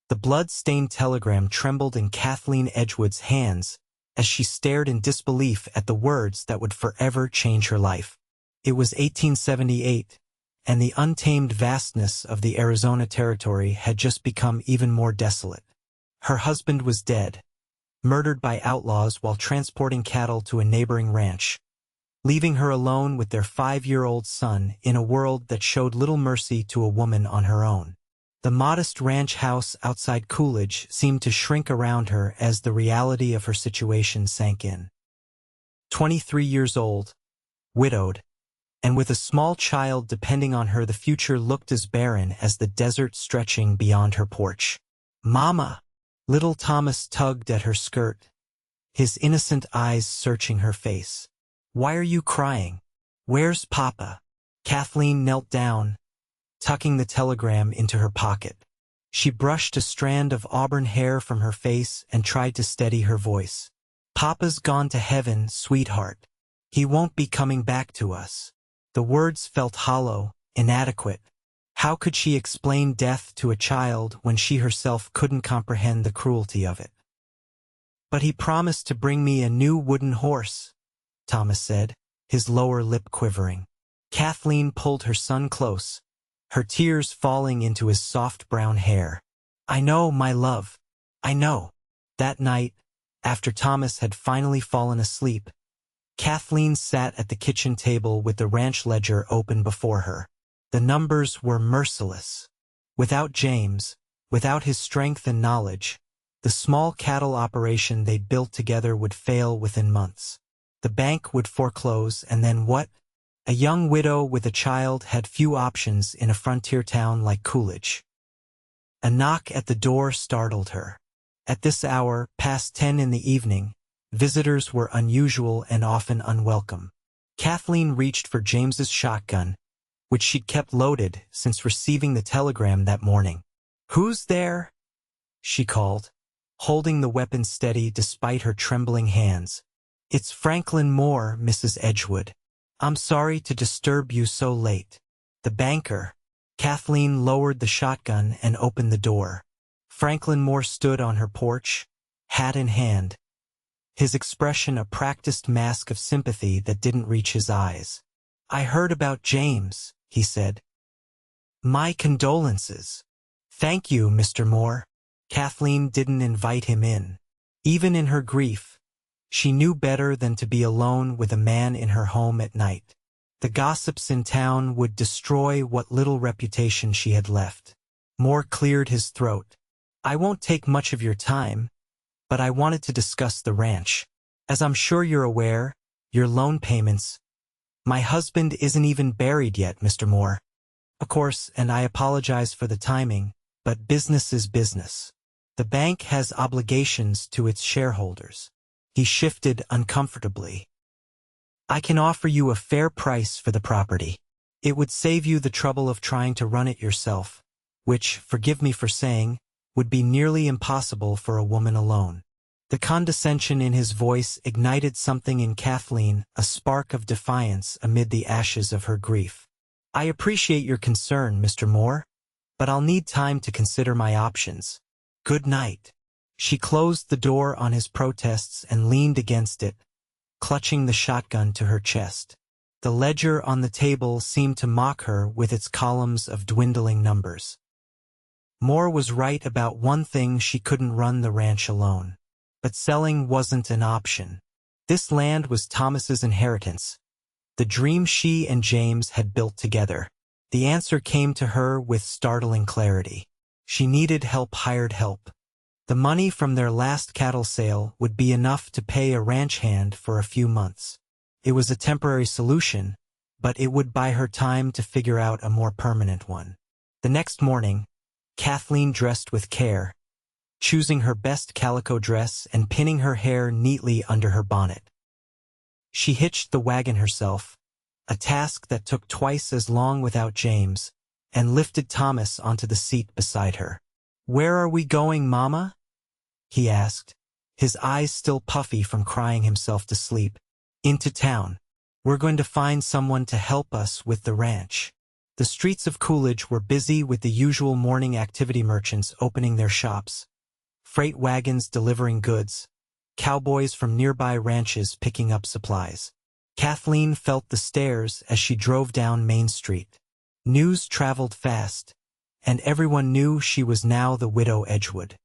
The blood-stained telegram trembled in Kathleen Edgewood's hands as she stared in disbelief at the words that would forever change her life. It was 1878, and the untamed vastness of the Arizona territory had just become even more desolate. Her husband was dead, murdered by outlaws while transporting cattle to a neighboring ranch, leaving her alone with their 5-year-old son in a world that showed little mercy to a woman on her own. The modest ranch house outside Coolidge seemed to shrink around her as the reality of her situation sank in. 23 years old, widowed, and with a small child depending on her, the future looked as barren as the desert stretching beyond her porch. "Mama!" Little Thomas tugged at her skirt, his innocent eyes searching her face. "Why are you crying? Where's Papa?" Kathleen knelt down, tucking the telegram into her pocket. She brushed a strand of auburn hair from her face and tried to steady her voice. "Papa's gone to heaven, sweetheart. He won't be coming back to us." The words felt hollow, inadequate. How could she explain death to a child when she herself couldn't comprehend the cruelty of it? "But he promised to bring me a new wooden horse," Thomas said, his lower lip quivering. Kathleen pulled her son close, her tears falling into his soft brown hair. "I know, my love. I know." That night, after Thomas had finally fallen asleep, Kathleen sat at the kitchen table with the ranch ledger open before her. The numbers were merciless. Without James, without his strength and knowledge, the small cattle operation they'd built together would fail within months. The bank would foreclose, and then what? A young widow with a child had few options in a frontier town like Coolidge. A knock at the door startled her. At this hour, past 10 in the evening, visitors were unusual and often unwelcome. Kathleen reached for James's shotgun, which she'd kept loaded since receiving the telegram that morning. "Who's there?" she called, holding the weapon steady despite her trembling hands. "It's Franklin Moore, Mrs. Edgewood. I'm sorry to disturb you so late." "The banker." Kathleen lowered the shotgun and opened the door. Franklin Moore stood on her porch, hat in hand, his expression a practiced mask of sympathy that didn't reach his eyes. "I heard about James," he said. "My condolences." "Thank you, Mr. Moore." Kathleen didn't invite him in. Even in her grief, she knew better than to be alone with a man in her home at night. The gossips in town would destroy what little reputation she had left. Moore cleared his throat. "I won't take much of your time, but I wanted to discuss the ranch. As I'm sure you're aware, your loan payments—" "My husband isn't even buried yet, Mr. Moore." "Of course, and I apologize for the timing, but business is business. The bank has obligations to its shareholders." He shifted uncomfortably. "I can offer you a fair price for the property. It would save you the trouble of trying to run it yourself, which, forgive me for saying, would be nearly impossible for a woman alone." The condescension in his voice ignited something in Kathleen, a spark of defiance amid the ashes of her grief. "I appreciate your concern, Mr. Moore, but I'll need time to consider my options. Good night." She closed the door on his protests and leaned against it, clutching the shotgun to her chest. The ledger on the table seemed to mock her with its columns of dwindling numbers. Moore was right about one thing: she couldn't run the ranch alone. But selling wasn't an option. This land was Thomas's inheritance, the dream she and James had built together. The answer came to her with startling clarity. She needed help, hired help. The money from their last cattle sale would be enough to pay a ranch hand for a few months. It was a temporary solution, but it would buy her time to figure out a more permanent one. The next morning, Kathleen dressed with care, choosing her best calico dress and pinning her hair neatly under her bonnet. She hitched the wagon herself, a task that took twice as long without James, and lifted Thomas onto the seat beside her. "Where are we going, Mama?" he asked, his eyes still puffy from crying himself to sleep. "Into town. We're going to find someone to help us with the ranch." The streets of Coolidge were busy with the usual morning activity, merchants opening their shops, freight wagons delivering goods, cowboys from nearby ranches picking up supplies. Kathleen felt the stares as she drove down Main Street. News traveled fast, and everyone knew she was now the widow Edgewood.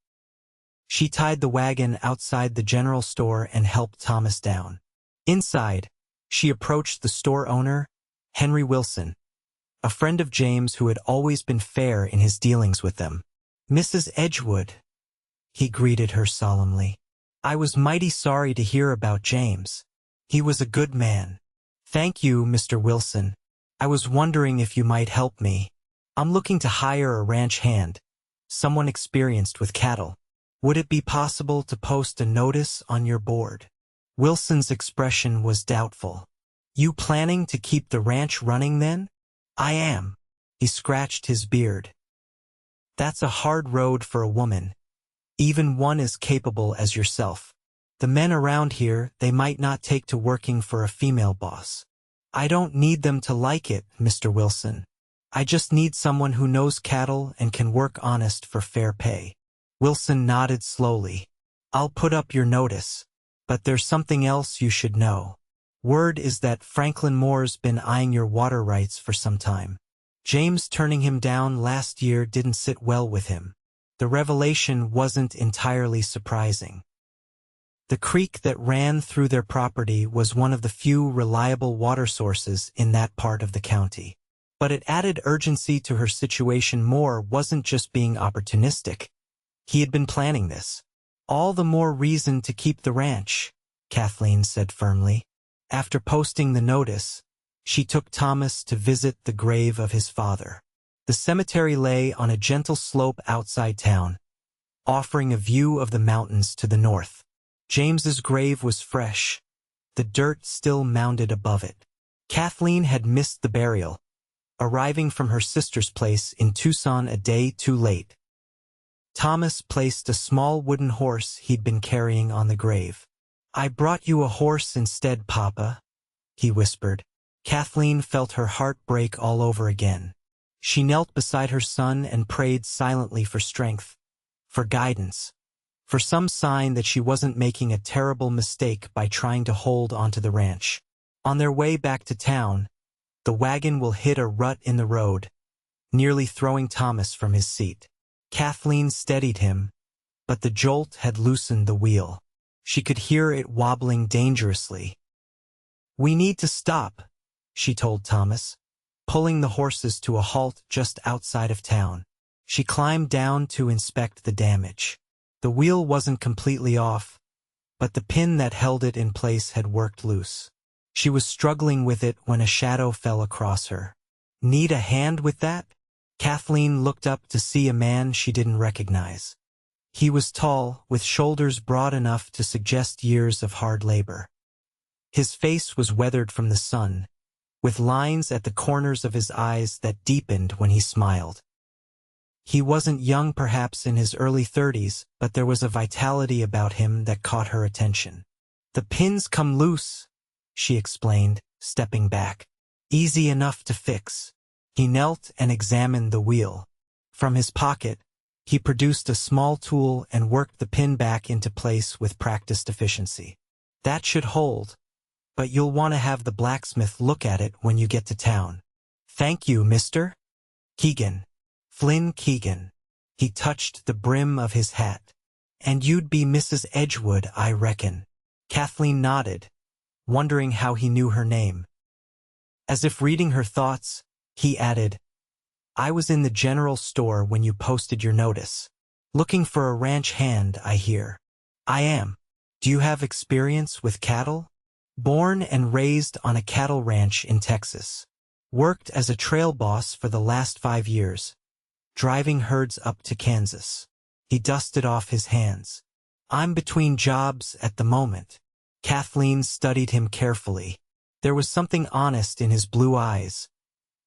She tied the wagon outside the general store and helped Thomas down. Inside, she approached the store owner, Henry Wilson, a friend of James who had always been fair in his dealings with them. "Mrs. Edgewood," he greeted her solemnly. "I was mighty sorry to hear about James. He was a good man." "Thank you, Mr. Wilson. I was wondering if you might help me. I'm looking to hire a ranch hand, someone experienced with cattle. Would it be possible to post a notice on your board?" Wilson's expression was doubtful. "You planning to keep the ranch running then?" "I am." He scratched his beard. "That's a hard road for a woman, even one as capable as yourself. The men around here, they might not take to working for a female boss." "I don't need them to like it, Mr. Wilson. I just need someone who knows cattle and can work honest for fair pay." Wilson nodded slowly. "I'll put up your notice, but there's something else you should know. Word is that Franklin Moore's been eyeing your water rights for some time. James turning him down last year didn't sit well with him." The revelation wasn't entirely surprising. The creek that ran through their property was one of the few reliable water sources in that part of the county. But it added urgency to her situation. Moore wasn't just being opportunistic. He had been planning this. "All the more reason to keep the ranch," Kathleen said firmly. After posting the notice, she took Thomas to visit the grave of his father. The cemetery lay on a gentle slope outside town, offering a view of the mountains to the north. James's grave was fresh, the dirt still mounded above it. Kathleen had missed the burial, arriving from her sister's place in Tucson a day too late. Thomas placed a small wooden horse he'd been carrying on the grave. "I brought you a horse instead, Papa," he whispered. Kathleen felt her heart break all over again. She knelt beside her son and prayed silently for strength, for guidance, for some sign that she wasn't making a terrible mistake by trying to hold onto the ranch. On their way back to town, the wagon will hit a rut in the road, nearly throwing Thomas from his seat. Kathleen steadied him, but the jolt had loosened the wheel. She could hear it wobbling dangerously. "We need to stop," she told Thomas, pulling the horses to a halt just outside of town. She climbed down to inspect the damage. The wheel wasn't completely off, but the pin that held it in place had worked loose. She was struggling with it when a shadow fell across her. "Need a hand with that?" Kathleen looked up to see a man she didn't recognize. He was tall, with shoulders broad enough to suggest years of hard labor. His face was weathered from the sun, with lines at the corners of his eyes that deepened when he smiled. He wasn't young, perhaps in his early 30s, but there was a vitality about him that caught her attention. "The pins come loose," she explained, stepping back. "Easy enough to fix." He knelt and examined the wheel. From his pocket, he produced a small tool and worked the pin back into place with practiced efficiency. "That should hold, but you'll want to have the blacksmith look at it when you get to town." "Thank you, Mr. Keegan." "Flynn Keegan." He touched the brim of his hat. "And you'd be Mrs. Edgewood, I reckon." Kathleen nodded, wondering how he knew her name. As if reading her thoughts, he added, "I was in the general store when you posted your notice. Looking for a ranch hand, I hear." "I am." "Do you have experience with cattle?" "Born and raised on a cattle ranch in Texas. Worked as a trail boss for the last 5 years, driving herds up to Kansas." He dusted off his hands. "I'm between jobs at the moment." Kathleen studied him carefully. There was something honest in his blue eyes,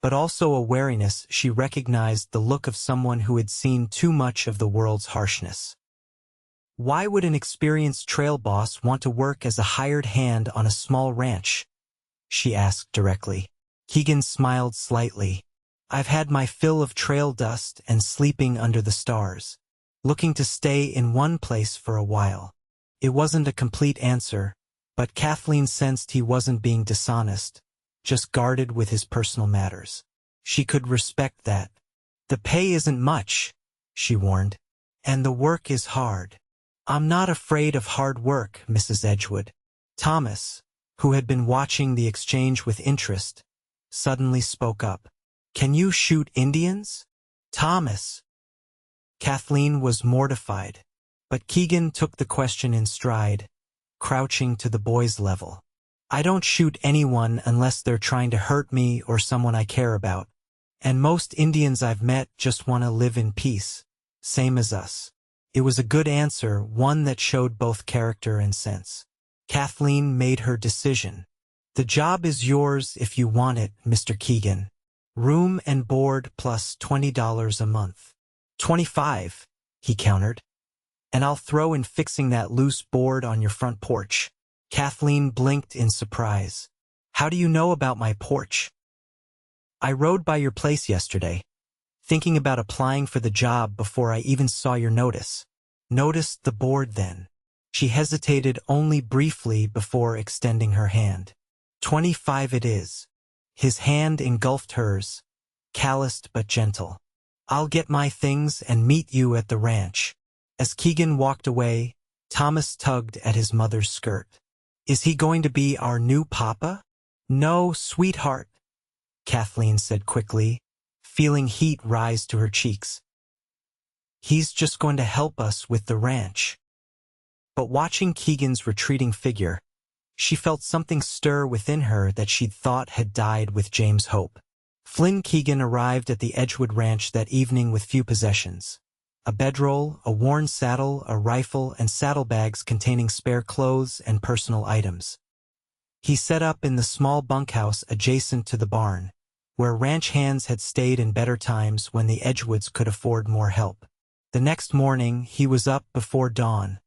but also a wariness. She recognized the look of someone who had seen too much of the world's harshness. "Why would an experienced trail boss want to work as a hired hand on a small ranch?" she asked directly. Keegan smiled slightly. I've had my fill of trail dust and sleeping under the stars, looking to stay in one place for a while. It wasn't a complete answer, but Kathleen sensed he wasn't being dishonest, just guarded with his personal matters. She could respect that. The pay isn't much, she warned, and the work is hard. I'm not afraid of hard work, Mrs. Edgewood. Thomas, who had been watching the exchange with interest, suddenly spoke up. Can you shoot Indians? Thomas. Kathleen was mortified, but Keegan took the question in stride, crouching to the boy's level. I don't shoot anyone unless they're trying to hurt me or someone I care about, and most Indians I've met just want to live in peace, same as us. It was a good answer, one that showed both character and sense. Kathleen made her decision. The job is yours if you want it, Mr. Keegan. Room and board plus $20 a month. 25, he countered. And I'll throw in fixing that loose board on your front porch. Kathleen blinked in surprise. How do you know about my porch? I rode by your place yesterday, thinking about applying for the job before I even saw your notice. Noticed the board then. She hesitated only briefly before extending her hand. 25 it is. His hand engulfed hers, calloused but gentle. I'll get my things and meet you at the ranch. As Keegan walked away, Thomas tugged at his mother's skirt. Is he going to be our new papa? No, sweetheart, Kathleen said quickly, feeling heat rise to her cheeks. He's just going to help us with the ranch. But watching Keegan's retreating figure, she felt something stir within her that she'd thought had died with James' hope. Flynn Keegan arrived at the Edgewood Ranch that evening with few possessions. A bedroll, a worn saddle, a rifle, and saddlebags containing spare clothes and personal items. He set up in the small bunkhouse adjacent to the barn, where ranch hands had stayed in better times when the Edgewoods could afford more help. The next morning, he was up before dawn,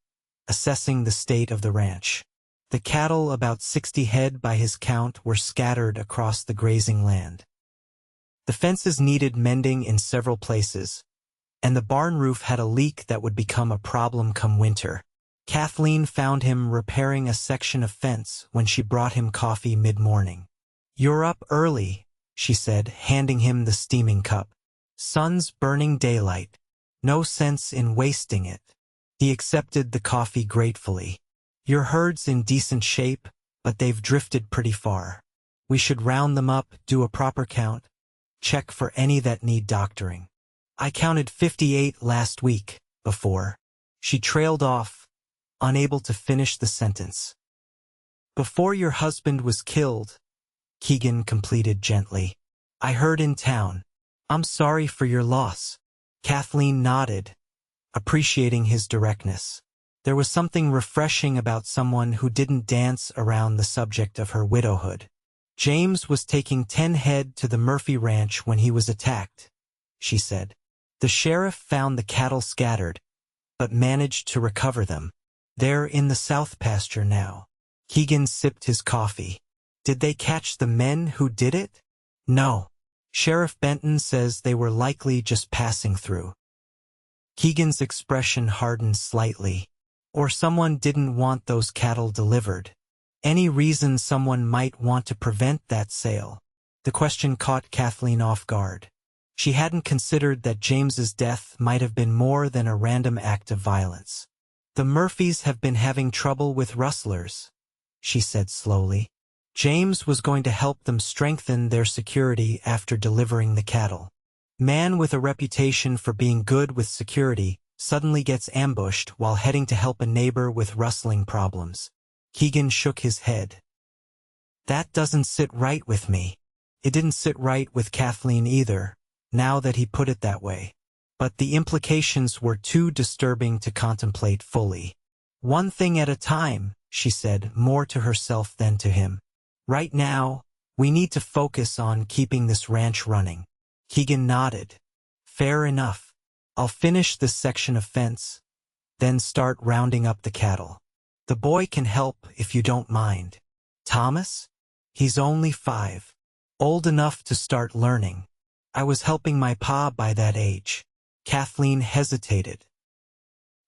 assessing the state of the ranch. The cattle, about 60 head by his count, were scattered across the grazing land. The fences needed mending in several places, and the barn roof had a leak that would become a problem come winter. Kathleen found him repairing a section of fence when she brought him coffee mid-morning. You're up early, she said, handing him the steaming cup. Sun's burning daylight. No sense in wasting it. He accepted the coffee gratefully. Your herd's in decent shape, but they've drifted pretty far. We should round them up, do a proper count, check for any that need doctoring. I counted 58 last week, before. She trailed off, unable to finish the sentence. Before your husband was killed, Keegan completed gently. I heard in town. I'm sorry for your loss. Kathleen nodded, appreciating his directness. There was something refreshing about someone who didn't dance around the subject of her widowhood. James was taking 10 head to the Murphy Ranch when he was attacked, she said. The sheriff found the cattle scattered, but managed to recover them. They're in the south pasture now. Keegan sipped his coffee. Did they catch the men who did it? No. Sheriff Benton says they were likely just passing through. Keegan's expression hardened slightly. Or someone didn't want those cattle delivered. Any reason someone might want to prevent that sale? The question caught Kathleen off guard. She hadn't considered that James's death might have been more than a random act of violence. The Murphys have been having trouble with rustlers, she said slowly. James was going to help them strengthen their security after delivering the cattle. Man with a reputation for being good with security suddenly gets ambushed while heading to help a neighbor with rustling problems. Keegan shook his head. That doesn't sit right with me. It didn't sit right with Kathleen either, now that he put it that way. But the implications were too disturbing to contemplate fully. One thing at a time, she said, more to herself than to him. Right now, we need to focus on keeping this ranch running. Keegan nodded. Fair enough. I'll finish this section of fence, then start rounding up the cattle. The boy can help if you don't mind. Thomas? He's only 5. Old enough to start learning. I was helping my pa by that age. Kathleen hesitated.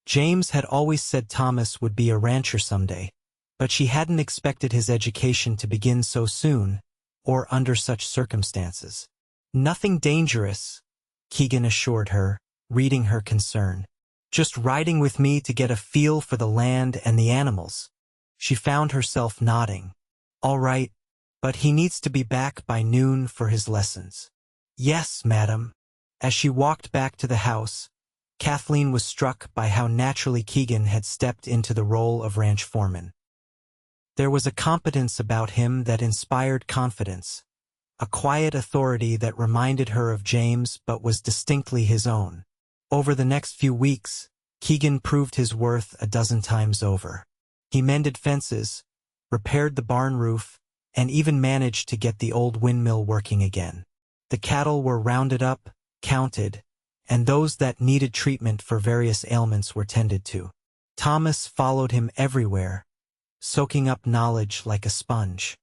James had always said Thomas would be a rancher someday, but she hadn't expected his education to begin so soon, or under such circumstances. Nothing dangerous, Keegan assured her, reading her concern. Just riding with me to get a feel for the land and the animals. She found herself nodding. All right, but he needs to be back by noon for his lessons. Yes, madam. As she walked back to the house, Kathleen was struck by how naturally Keegan had stepped into the role of ranch foreman. There was a competence about him that inspired confidence, a quiet authority that reminded her of James but was distinctly his own. Over the next few weeks, Keegan proved his worth a dozen times over. He mended fences, repaired the barn roof, and even managed to get the old windmill working again. The cattle were rounded up, counted, and those that needed treatment for various ailments were tended to. Thomas followed him everywhere, soaking up knowledge like a sponge.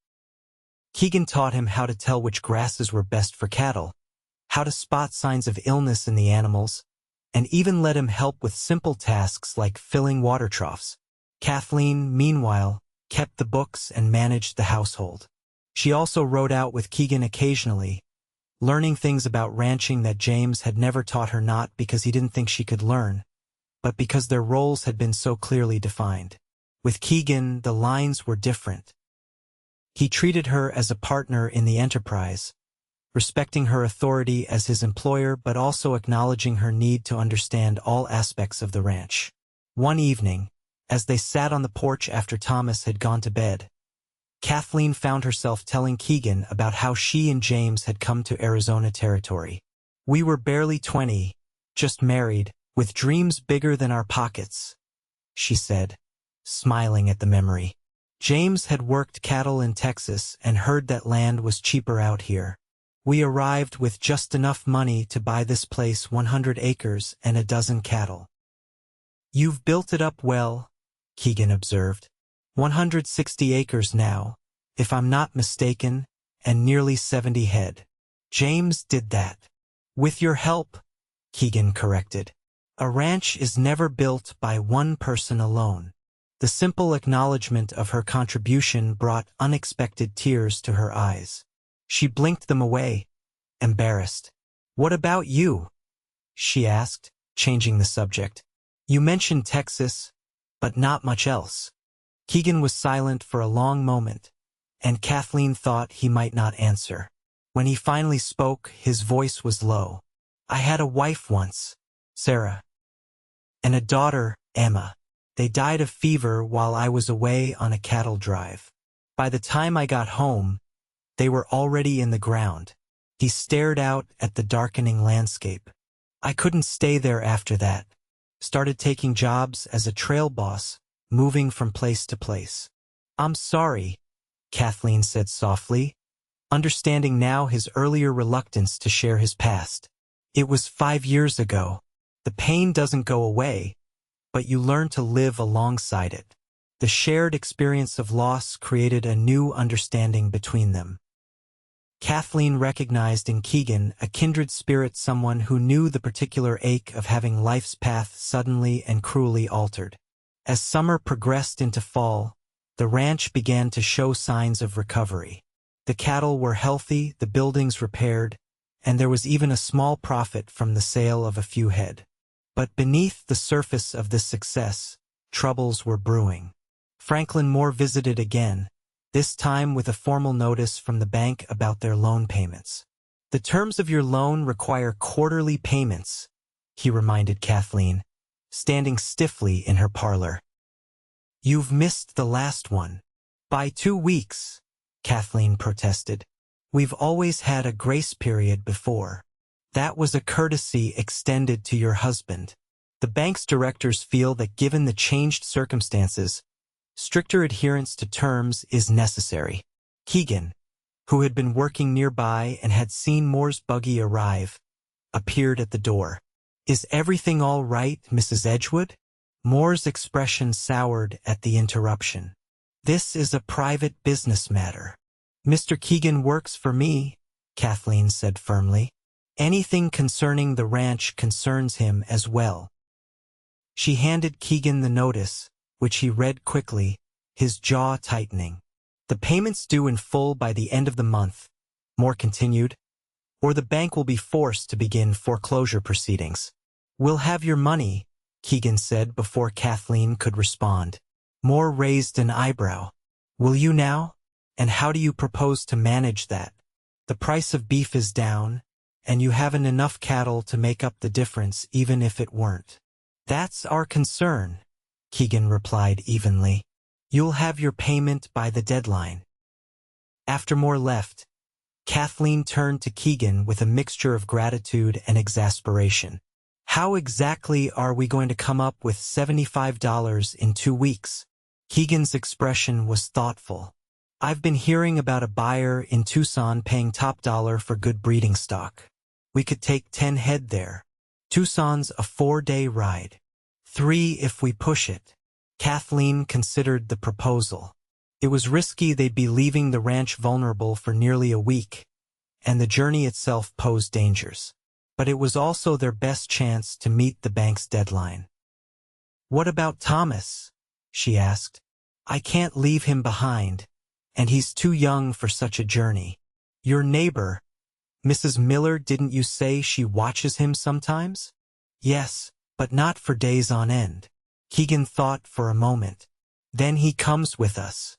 Keegan taught him how to tell which grasses were best for cattle, how to spot signs of illness in the animals, and even let him help with simple tasks like filling water troughs. Kathleen, meanwhile, kept the books and managed the household. She also rode out with Keegan occasionally, learning things about ranching that James had never taught her, not because he didn't think she could learn, but because their roles had been so clearly defined. With Keegan, the lines were different. He treated her as a partner in the enterprise, respecting her authority as his employer but also acknowledging her need to understand all aspects of the ranch. One evening, as they sat on the porch after Thomas had gone to bed, Kathleen found herself telling Keegan about how she and James had come to Arizona territory. We were barely 20, just married, with dreams bigger than our pockets, she said, smiling at the memory. James had worked cattle in Texas and heard that land was cheaper out here. We arrived with just enough money to buy this place, 100 acres and a dozen cattle. You've built it up well, Keegan observed. 160 acres now, if I'm not mistaken, and nearly 70 head. James did that. With your help, Keegan corrected. A ranch is never built by one person alone. The simple acknowledgement of her contribution brought unexpected tears to her eyes. She blinked them away, embarrassed. What about you? She asked, changing the subject. You mentioned Texas, but not much else. Keegan was silent for a long moment, and Kathleen thought he might not answer. When he finally spoke, his voice was low. I had a wife once, Sarah, and a daughter, Emma. They died of fever while I was away on a cattle drive. By the time I got home, they were already in the ground. He stared out at the darkening landscape. I couldn't stay there after that. Started taking jobs as a trail boss, moving from place to place. I'm sorry, Kathleen said softly, understanding now his earlier reluctance to share his past. It was 5 years ago. The pain doesn't go away, but you learn to live alongside it. The shared experience of loss created a new understanding between them. Kathleen recognized in Keegan a kindred spirit, someone who knew the particular ache of having life's path suddenly and cruelly altered. As summer progressed into fall, the ranch began to show signs of recovery. The cattle were healthy, the buildings repaired, and there was even a small profit from the sale of a few head. But beneath the surface of this success, troubles were brewing. Franklin Moore visited again, this time with a formal notice from the bank about their loan payments. The terms of your loan require quarterly payments, he reminded Kathleen, standing stiffly in her parlor. You've missed the last one. By 2 weeks, Kathleen protested. We've always had a grace period before. That was a courtesy extended to your husband. The bank's directors feel that given the changed circumstances, stricter adherence to terms is necessary. Keegan, who had been working nearby and had seen Moore's buggy arrive, appeared at the door. Is everything all right, Mrs. Edgewood? Moore's expression soured at the interruption. This is a private business matter. Mr. Keegan works for me, Kathleen said firmly. Anything concerning the ranch concerns him as well. She handed Keegan the notice, which he read quickly, his jaw tightening. The payments due in full by the end of the month, Moore continued, or the bank will be forced to begin foreclosure proceedings. We'll have your money, Keegan said before Kathleen could respond. Moore raised an eyebrow. Will you now? And how do you propose to manage that? The price of beef is down, and you haven't enough cattle to make up the difference even if it weren't. That's our concern, Keegan replied evenly. You'll have your payment by the deadline. After Moore left, Kathleen turned to Keegan with a mixture of gratitude and exasperation. How exactly are we going to come up with $75 in 2 weeks? Keegan's expression was thoughtful. I've been hearing about a buyer in Tucson paying top dollar for good breeding stock. We could take 10 head there. Tucson's a 4-day ride. 3 if we push it. Kathleen considered the proposal. It was risky. They'd be leaving the ranch vulnerable for nearly a week, and the journey itself posed dangers. But it was also their best chance to meet the bank's deadline. What about Thomas? She asked. I can't leave him behind, and he's too young for such a journey. Your neighbor, Mrs. Miller, didn't you say she watches him sometimes? Yes, but not for days on end. Keegan thought for a moment. Then he comes with us.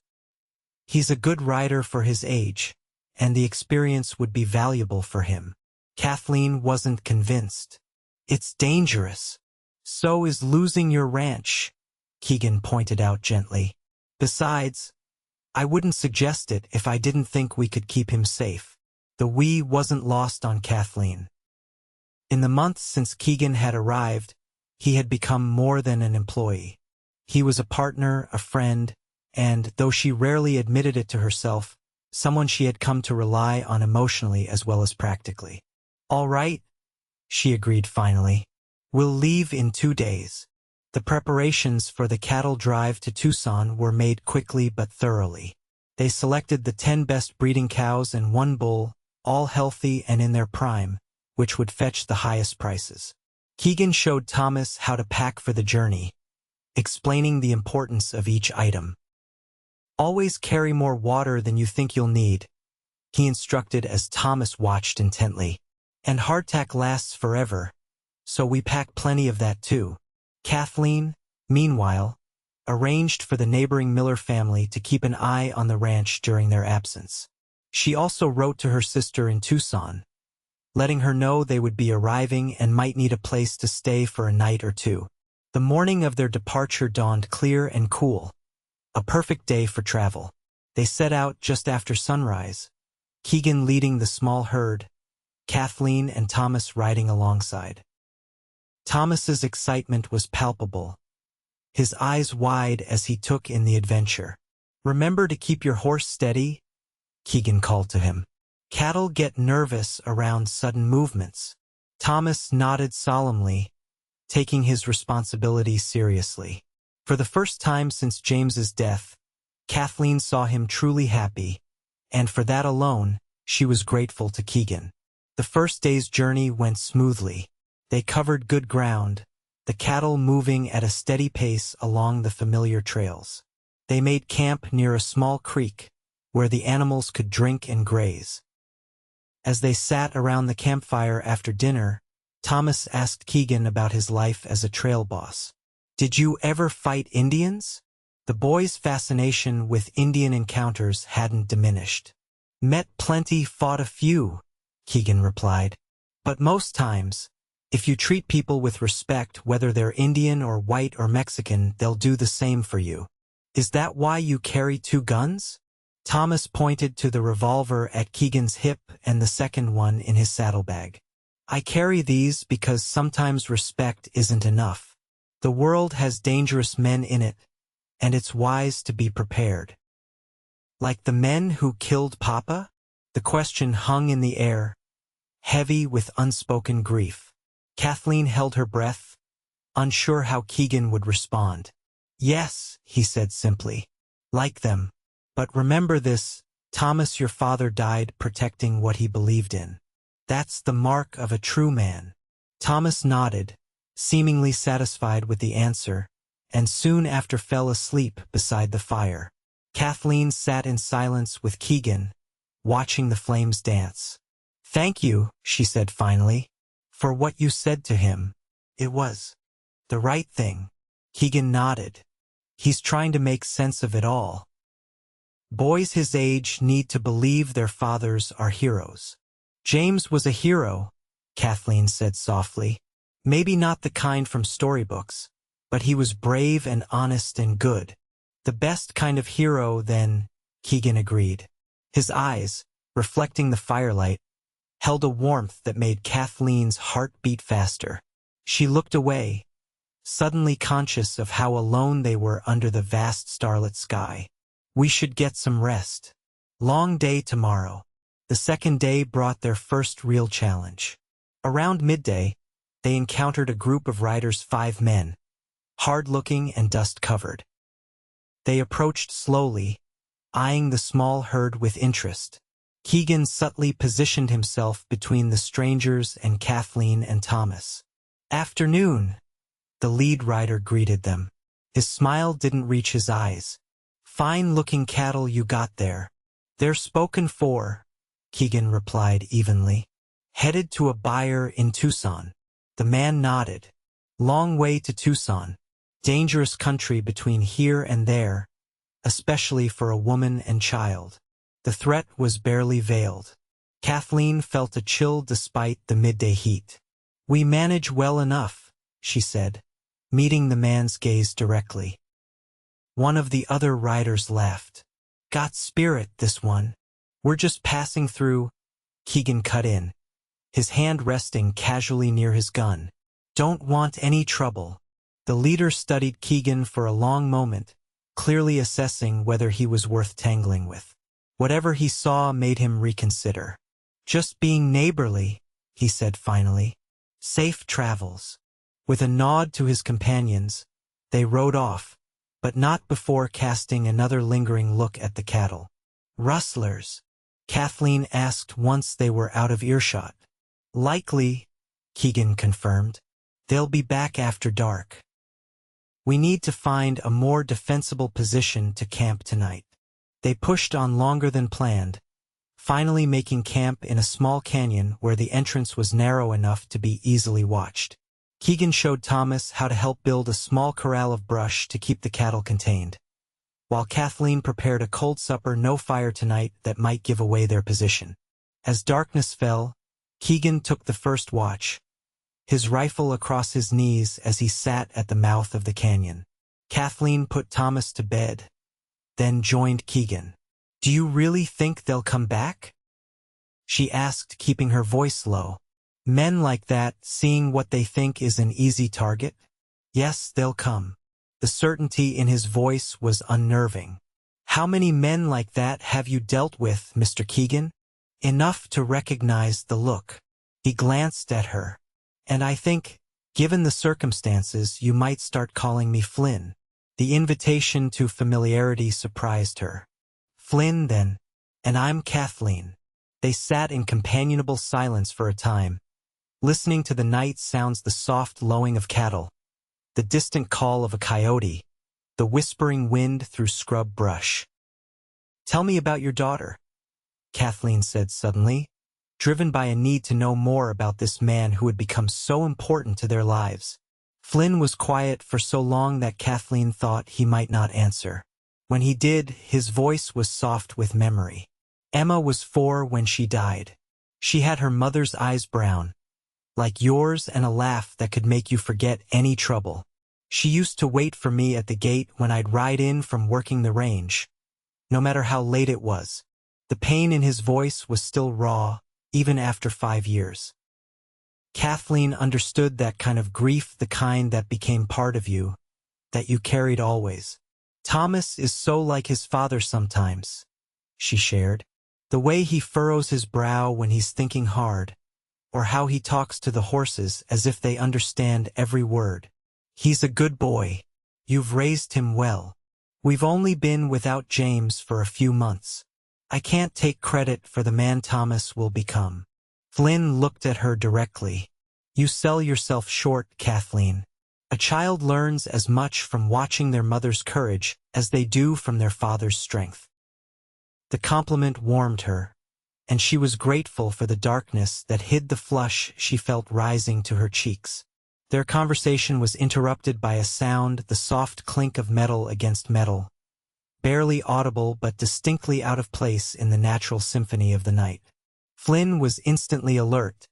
He's a good rider for his age, and the experience would be valuable for him. Kathleen wasn't convinced. It's dangerous. So is losing your ranch, Keegan pointed out gently. Besides, I wouldn't suggest it if I didn't think we could keep him safe. The "we" wasn't lost on Kathleen. In the months since Keegan had arrived, he had become more than an employee. He was a partner, a friend, and, though she rarely admitted it to herself, someone she had come to rely on emotionally as well as practically. All right, she agreed finally. We'll leave in 2 days. The preparations for the cattle drive to Tucson were made quickly but thoroughly. They selected the 10 best breeding cows and 1 bull, all healthy and in their prime, which would fetch the highest prices. Keegan showed Thomas how to pack for the journey, explaining the importance of each item. Always carry more water than you think you'll need, he instructed as Thomas watched intently. And hardtack lasts forever, so we pack plenty of that too. Kathleen, meanwhile, arranged for the neighboring Miller family to keep an eye on the ranch during their absence. She also wrote to her sister in Tucson, letting her know they would be arriving and might need a place to stay for a night or 2. The morning of their departure dawned clear and cool, a perfect day for travel. They set out just after sunrise, Keegan leading the small herd, Kathleen and Thomas riding alongside. Thomas's excitement was palpable, his eyes wide as he took in the adventure. Remember to keep your horse steady, Keegan called to him. Cattle get nervous around sudden movements. Thomas nodded solemnly, taking his responsibility seriously. For the first time since James's death, Kathleen saw him truly happy, and for that alone, she was grateful to Keegan. The first day's journey went smoothly. They covered good ground, the cattle moving at a steady pace along the familiar trails. They made camp near a small creek, where the animals could drink and graze. As they sat around the campfire after dinner, Thomas asked Keegan about his life as a trail boss. Did you ever fight Indians? The boy's fascination with Indian encounters hadn't diminished. Met plenty, fought a few, Keegan replied. But most times, if you treat people with respect, whether they're Indian or white or Mexican, they'll do the same for you. Is that why you carry 2 guns? Thomas pointed to the revolver at Keegan's hip and the second one in his saddlebag. I carry these because sometimes respect isn't enough. The world has dangerous men in it, and it's wise to be prepared. Like the men who killed Papa? The question hung in the air, heavy with unspoken grief. Kathleen held her breath, unsure how Keegan would respond. Yes, he said simply. Like them. But remember this, Thomas, your father died protecting what he believed in. That's the mark of a true man. Thomas nodded, seemingly satisfied with the answer, and soon after fell asleep beside the fire. Kathleen sat in silence with Keegan, watching the flames dance. "Thank you," she said finally, "for what you said to him. It was the right thing." Keegan nodded. He's trying to make sense of it all. Boys his age need to believe their fathers are heroes. James was a hero, Kathleen said softly. Maybe not the kind from storybooks, but he was brave and honest and good. The best kind of hero, then, Keegan agreed. His eyes, reflecting the firelight, held a warmth that made Kathleen's heart beat faster. She looked away, suddenly conscious of how alone they were under the vast starlit sky. We should get some rest. Long day tomorrow. The second day brought their first real challenge. Around midday, they encountered a group of riders, 5 men, hard-looking and dust-covered. They approached slowly, eyeing the small herd with interest. Keegan subtly positioned himself between the strangers and Kathleen and Thomas. "Afternoon," the lead rider greeted them. His smile didn't reach his eyes. "Fine-looking cattle you got there." "They're spoken for," Keegan replied evenly. "Headed to a buyer in Tucson." The man nodded. "Long way to Tucson. Dangerous country between here and there, especially for a woman and child." The threat was barely veiled. Kathleen felt a chill despite the midday heat. "We manage well enough," she said, meeting the man's gaze directly. One of the other riders laughed. "Got spirit, this one." "We're just passing through," Keegan cut in, his hand resting casually near his gun. "Don't want any trouble." The leader studied Keegan for a long moment, clearly assessing whether he was worth tangling with. Whatever he saw made him reconsider. "Just being neighborly," he said finally. "Safe travels." With a nod to his companions, they rode off, but not before casting another lingering look at the cattle. "Rustlers?" Kathleen asked once they were out of earshot. "Likely," Keegan confirmed. "They'll be back after dark. We need to find a more defensible position to camp tonight." They pushed on longer than planned, finally making camp in a small canyon where the entrance was narrow enough to be easily watched. Keegan showed Thomas how to help build a small corral of brush to keep the cattle contained, while Kathleen prepared a cold supper. No fire tonight that might give away their position. As darkness fell, Keegan took the first watch, his rifle across his knees as he sat at the mouth of the canyon. Kathleen put Thomas to bed, then joined Keegan. "Do you really think they'll come back?" she asked, keeping her voice low. "Men like that, seeing what they think is an easy target?" "Yes, they'll come." The certainty in his voice was unnerving. "How many men like that have you dealt with, Mr. Keegan?" Enough to recognize the look. He glanced at her. "And I think, given the circumstances, you might start calling me Flynn." The invitation to familiarity surprised her. "Flynn, then. And I'm Kathleen." They sat in companionable silence for a time, listening to the night sounds, the soft lowing of cattle, the distant call of a coyote, the whispering wind through scrub brush. "Tell me about your daughter," Kathleen said suddenly, driven by a need to know more about this man who had become so important to their lives. Flynn was quiet for so long that Kathleen thought he might not answer. When he did, his voice was soft with memory. "Emma was 4 when she died. She had her mother's eyes brown, like yours, and a laugh that could make you forget any trouble. She used to wait for me at the gate when I'd ride in from working the range, no matter how late it was." The pain in his voice was still raw, even after 5 years. Kathleen understood that kind of grief, the kind that became part of you, that you carried always. "Thomas is so like his father sometimes," she shared. "The way he furrows his brow when he's thinking hard, or how he talks to the horses as if they understand every word. He's a good boy. You've raised him well. We've only been without James for a few months. I can't take credit for the man Thomas will become." Flynn looked at her directly. You sell yourself short, Kathleen. A child learns as much from watching their mother's courage as they do from their father's strength. The compliment warmed her, and she was grateful for the darkness that hid the flush she felt rising to her cheeks. Their conversation was interrupted by a sound, the soft clink of metal against metal, barely audible but distinctly out of place in the natural symphony of the night. Flynn was instantly alert,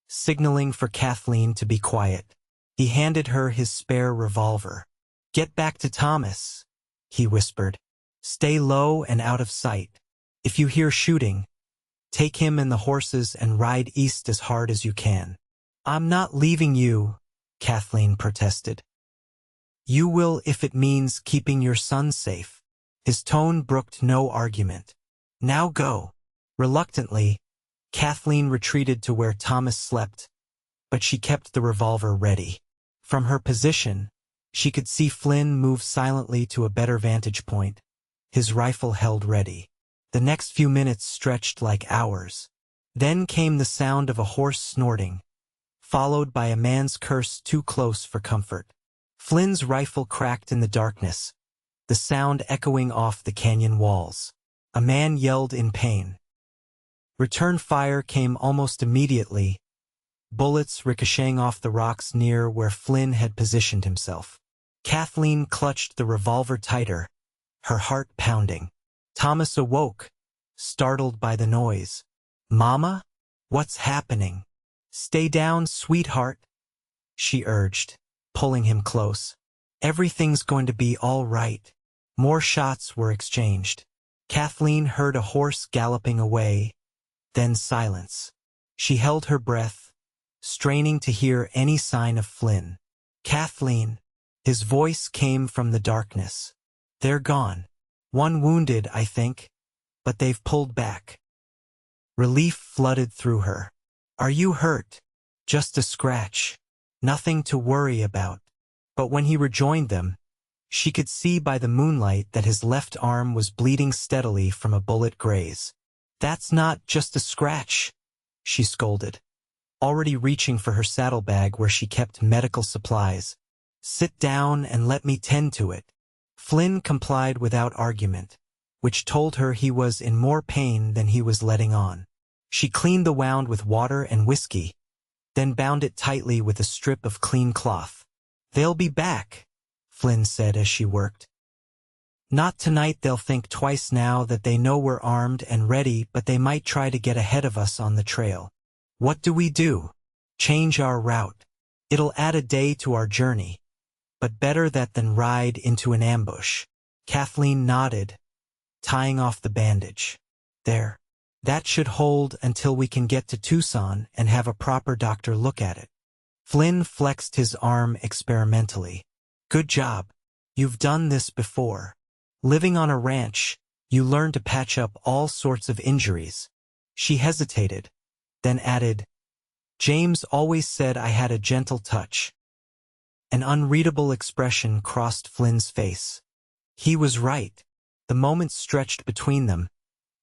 signaling for Kathleen to be quiet. He handed her his spare revolver. Get back to Thomas, he whispered. Stay low and out of sight. If you hear shooting, take him and the horses and ride east as hard as you can. I'm not leaving you, Kathleen protested. You will if it means keeping your son safe. His tone brooked no argument. Now go. Reluctantly, Kathleen retreated to where Thomas slept, but she kept the revolver ready. From her position, she could see Flynn move silently to a better vantage point, his rifle held ready. The next few minutes stretched like hours. Then came the sound of a horse snorting, followed by a man's curse too close for comfort. Flynn's rifle cracked in the darkness, the sound echoing off the canyon walls. A man yelled in pain. Return fire came almost immediately, bullets ricocheting off the rocks near where Flynn had positioned himself. Kathleen clutched the revolver tighter, her heart pounding. Thomas awoke, startled by the noise. Mama? What's happening? Stay down, sweetheart, she urged, pulling him close. Everything's going to be all right. More shots were exchanged. Kathleen heard a horse galloping away, then silence. She held her breath, straining to hear any sign of Flynn. Kathleen, his voice came from the darkness. They're gone. One wounded, I think, but they've pulled back. Relief flooded through her. Are you hurt? Just a scratch. Nothing to worry about. But when he rejoined them, she could see by the moonlight that his left arm was bleeding steadily from a bullet graze. That's not just a scratch, she scolded, already reaching for her saddlebag where she kept medical supplies. Sit down and let me tend to it. Flynn complied without argument, which told her he was in more pain than he was letting on. She cleaned the wound with water and whiskey, then bound it tightly with a strip of clean cloth. They'll be back, Flynn said as she worked. Not tonight. They'll think twice now that they know we're armed and ready, but they might try to get ahead of us on the trail. What do we do? Change our route. It'll add a day to our journey, but better that than ride into an ambush. Kathleen nodded, tying off the bandage. There. That should hold until we can get to Tucson and have a proper doctor look at it. Flynn flexed his arm experimentally. Good job. You've done this before. Living on a ranch, you learn to patch up all sorts of injuries. She hesitated, then added, James always said I had a gentle touch. An unreadable expression crossed Flynn's face. He was right. The moments stretched between them,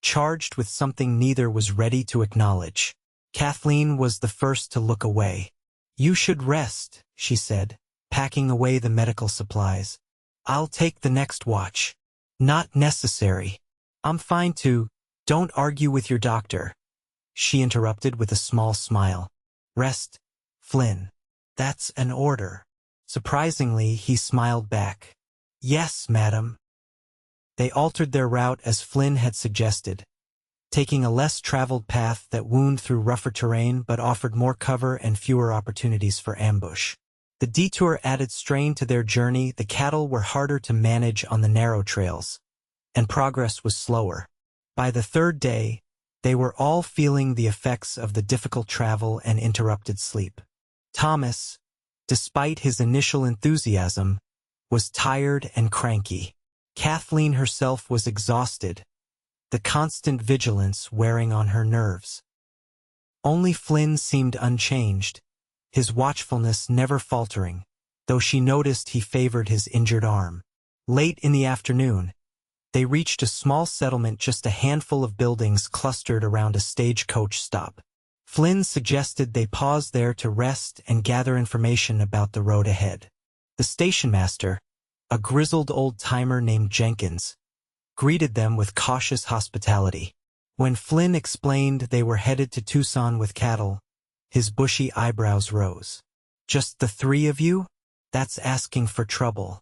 charged with something neither was ready to acknowledge. Kathleen was the first to look away. You should rest, she said, packing away the medical supplies. I'll take the next watch. Not necessary. I'm fine too. Don't argue with your doctor, she interrupted with a small smile. Rest, Flynn. That's an order. Surprisingly, he smiled back. Yes, madam. They altered their route as Flynn had suggested, taking a less traveled path that wound through rougher terrain but offered more cover and fewer opportunities for ambush. The detour added strain to their journey. The cattle were harder to manage on the narrow trails, and progress was slower. By the third day, they were all feeling the effects of the difficult travel and interrupted sleep. Thomas, despite his initial enthusiasm, was tired and cranky. Kathleen herself was exhausted, the constant vigilance wearing on her nerves. Only Flynn seemed unchanged, his watchfulness never faltering, though she noticed he favored his injured arm. Late in the afternoon, they reached a small settlement just a handful of buildings clustered around a stagecoach stop. Flynn suggested they pause there to rest and gather information about the road ahead. The station master, a grizzled old-timer named Jenkins, greeted them with cautious hospitality. When Flynn explained they were headed to Tucson with cattle, his bushy eyebrows rose. "Just the three of you? That's asking for trouble.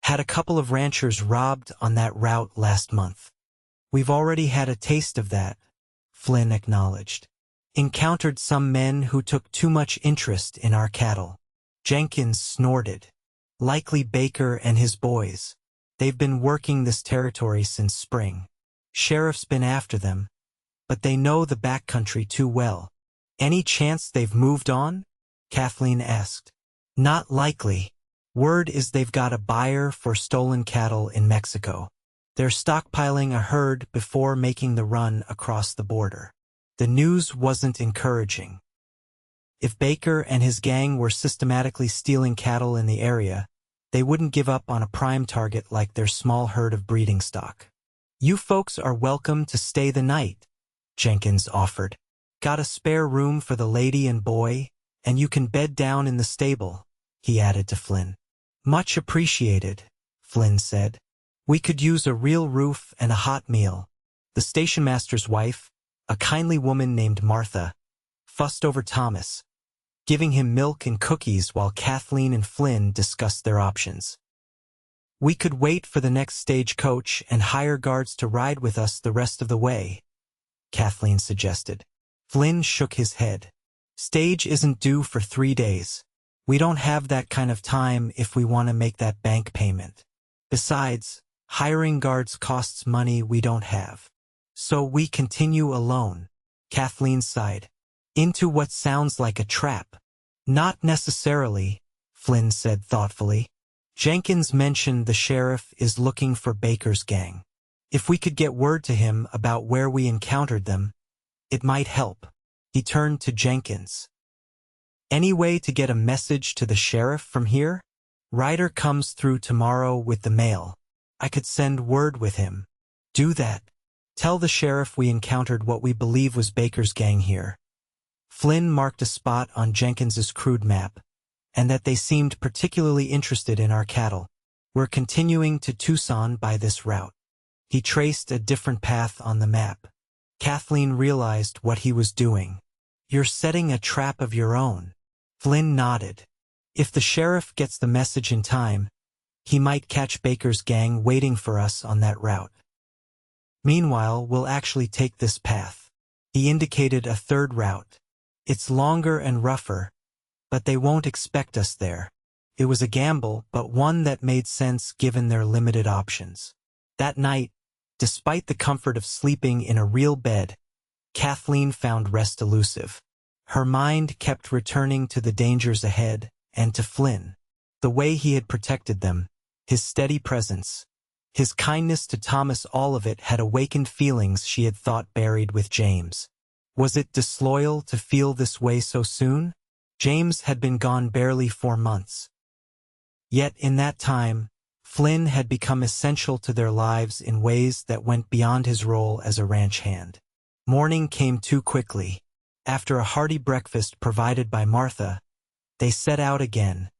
Had a couple of ranchers robbed on that route last month." "We've already had a taste of that," Flynn acknowledged. "Encountered some men who took too much interest in our cattle." Jenkins snorted. "Likely Baker and his boys. They've been working this territory since spring. Sheriff's been after them, but they know the backcountry too well." "Any chance they've moved on?" Kathleen asked. "Not likely. Word is they've got a buyer for stolen cattle in Mexico. They're stockpiling a herd before making the run across the border." The news wasn't encouraging. If Baker and his gang were systematically stealing cattle in the area, they wouldn't give up on a prime target like their small herd of breeding stock. "You folks are welcome to stay the night," Jenkins offered. "Got a spare room for the lady and boy, and you can bed down in the stable," he added to Flynn. "Much appreciated," Flynn said. "We could use a real roof and a hot meal." The station master's wife, a kindly woman named Martha, fussed over Thomas, giving him milk and cookies while Kathleen and Flynn discussed their options. "We could wait for the next stagecoach and hire guards to ride with us the rest of the way," Kathleen suggested. Flynn shook his head. "Stage isn't due for 3 days. We don't have that kind of time if we want to make that bank payment. Besides, hiring guards costs money we don't have. So we continue alone." Kathleen sighed. "Into what sounds like a trap." "Not necessarily," Flynn said thoughtfully. "Jenkins mentioned the sheriff is looking for Baker's gang. If we could get word to him about where we encountered them, it might help." He turned to Jenkins. "Any way to get a message to the sheriff from here? Ryder comes through tomorrow with the mail. I could send word with him." "Do that. Tell the sheriff we encountered what we believe was Baker's gang here." Flynn marked a spot on Jenkins's crude map, and that they seemed particularly interested in our cattle. "We're continuing to Tucson by this route." He traced a different path on the map. Kathleen realized what he was doing. "You're setting a trap of your own." Flynn nodded. "If the sheriff gets the message in time, he might catch Baker's gang waiting for us on that route. Meanwhile, we'll actually take this path." He indicated a third route. "It's longer and rougher, but they won't expect us there." It was a gamble, but one that made sense given their limited options. That night, despite the comfort of sleeping in a real bed, Kathleen found rest elusive. Her mind kept returning to the dangers ahead and to Flynn. The way he had protected them, his steady presence, his kindness to Thomas, all of it had awakened feelings she had thought buried with James. Was it disloyal to feel this way so soon? James had been gone barely 4 months. Yet in that time, Flynn had become essential to their lives in ways that went beyond his role as a ranch hand. Morning came too quickly. After a hearty breakfast provided by Martha, they set out again,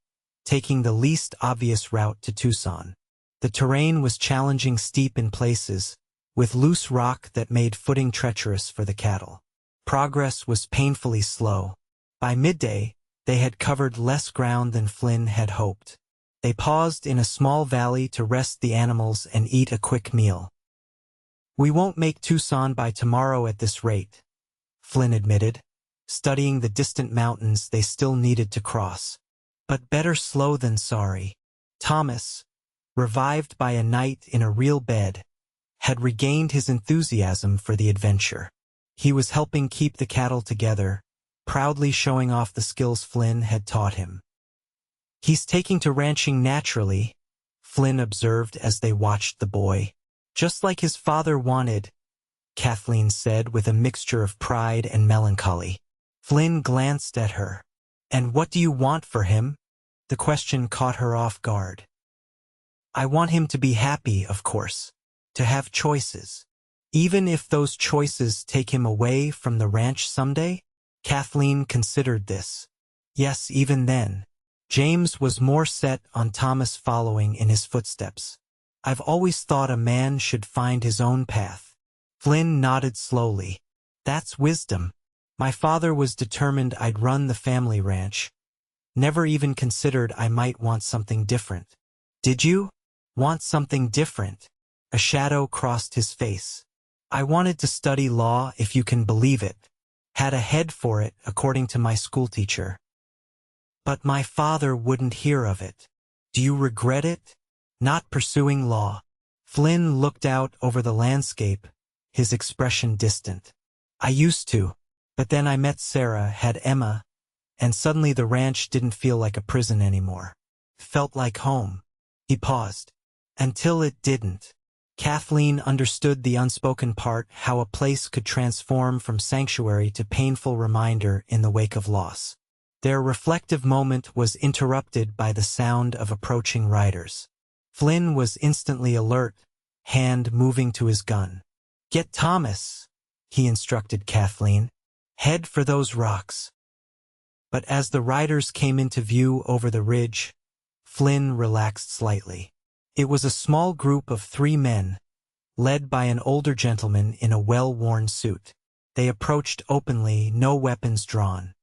taking the least obvious route to Tucson. The terrain was challenging, steep in places, with loose rock that made footing treacherous for the cattle. Progress was painfully slow. By midday, they had covered less ground than Flynn had hoped. They paused in a small valley to rest the animals and eat a quick meal. "We won't make Tucson by tomorrow at this rate," Flynn admitted, studying the distant mountains they still needed to cross. "But better slow than sorry." Thomas, revived by a night in a real bed, had regained his enthusiasm for the adventure. He was helping keep the cattle together, proudly showing off the skills Flynn had taught him. "He's taking to ranching naturally," Flynn observed as they watched the boy. "Just like his father wanted," Kathleen said with a mixture of pride and melancholy. Flynn glanced at her. "And what do you want for him?" The question caught her off guard. "I want him to be happy, of course. To have choices." Even if those choices take him away from the ranch someday? Kathleen considered this. Yes, even then. James was more set on Thomas following in his footsteps. I've always thought a man should find his own path. Flynn nodded slowly. That's wisdom. My father was determined I'd run the family ranch. Never even considered I might want something different. Did you? Want something different? A shadow crossed his face. I wanted to study law, if you can believe it. Had a head for it, according to my schoolteacher. But my father wouldn't hear of it. Do you regret it? Not pursuing law? Flynn looked out over the landscape, his expression distant. I used to, but then I met Sarah, had Emma, and suddenly the ranch didn't feel like a prison anymore. Felt like home. He paused. Until it didn't. Kathleen understood the unspoken part, how a place could transform from sanctuary to painful reminder in the wake of loss. Their reflective moment was interrupted by the sound of approaching riders. Flynn was instantly alert, hand moving to his gun. Get Thomas, he instructed Kathleen. Head for those rocks. But as the riders came into view over the ridge, Flynn relaxed slightly. It was a small group of 3 men, led by an older gentleman in a well-worn suit. They approached openly, no weapons drawn.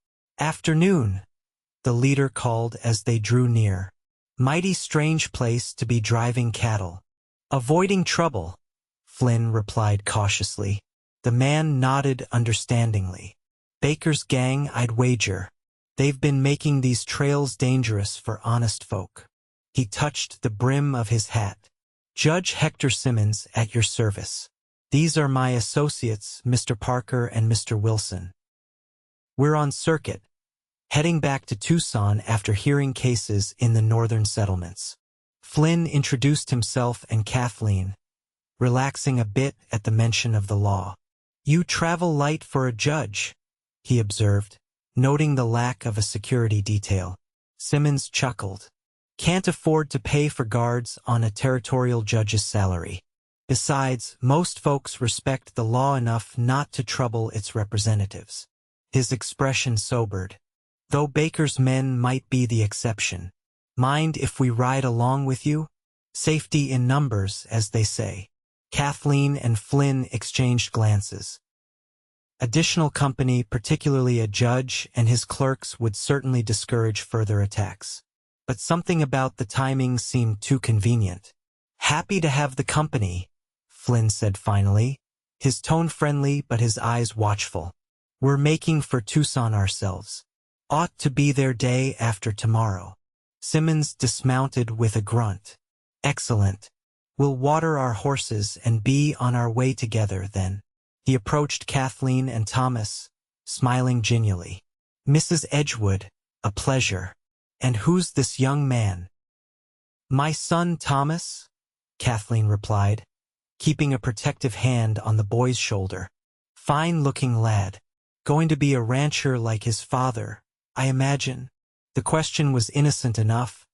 Afternoon, the leader called as they drew near. Mighty strange place to be driving cattle. Avoiding trouble, Flynn replied cautiously. The man nodded understandingly. Baker's gang, I'd wager. They've been making these trails dangerous for honest folk. He touched the brim of his hat. Judge Hector Simmons, at your service. These are my associates, Mr. Parker and Mr. Wilson. We're on circuit, heading back to Tucson after hearing cases in the northern settlements. Flynn introduced himself and Kathleen, relaxing a bit at the mention of the law. You travel light for a judge, he observed, noting the lack of a security detail. Simmons chuckled. Can't afford to pay for guards on a territorial judge's salary. Besides, most folks respect the law enough not to trouble its representatives. His expression sobered. Though Baker's men might be the exception. Mind if we ride along with you? Safety in numbers, as they say. Kathleen and Flynn exchanged glances. Additional company, particularly a judge and his clerks, would certainly discourage further attacks. But something about the timing seemed too convenient. Happy to have the company, Flynn said finally, his tone friendly but his eyes watchful. We're making for Tucson ourselves. Ought to be there day after tomorrow. Simmons dismounted with a grunt. Excellent. We'll water our horses and be on our way together then. He approached Kathleen and Thomas, smiling genially. Mrs. Edgewood, a pleasure. And who's this young man? My son Thomas, Kathleen replied, keeping a protective hand on the boy's shoulder. Fine-looking lad. Going to be a rancher like his father, I imagine. The question was innocent enough,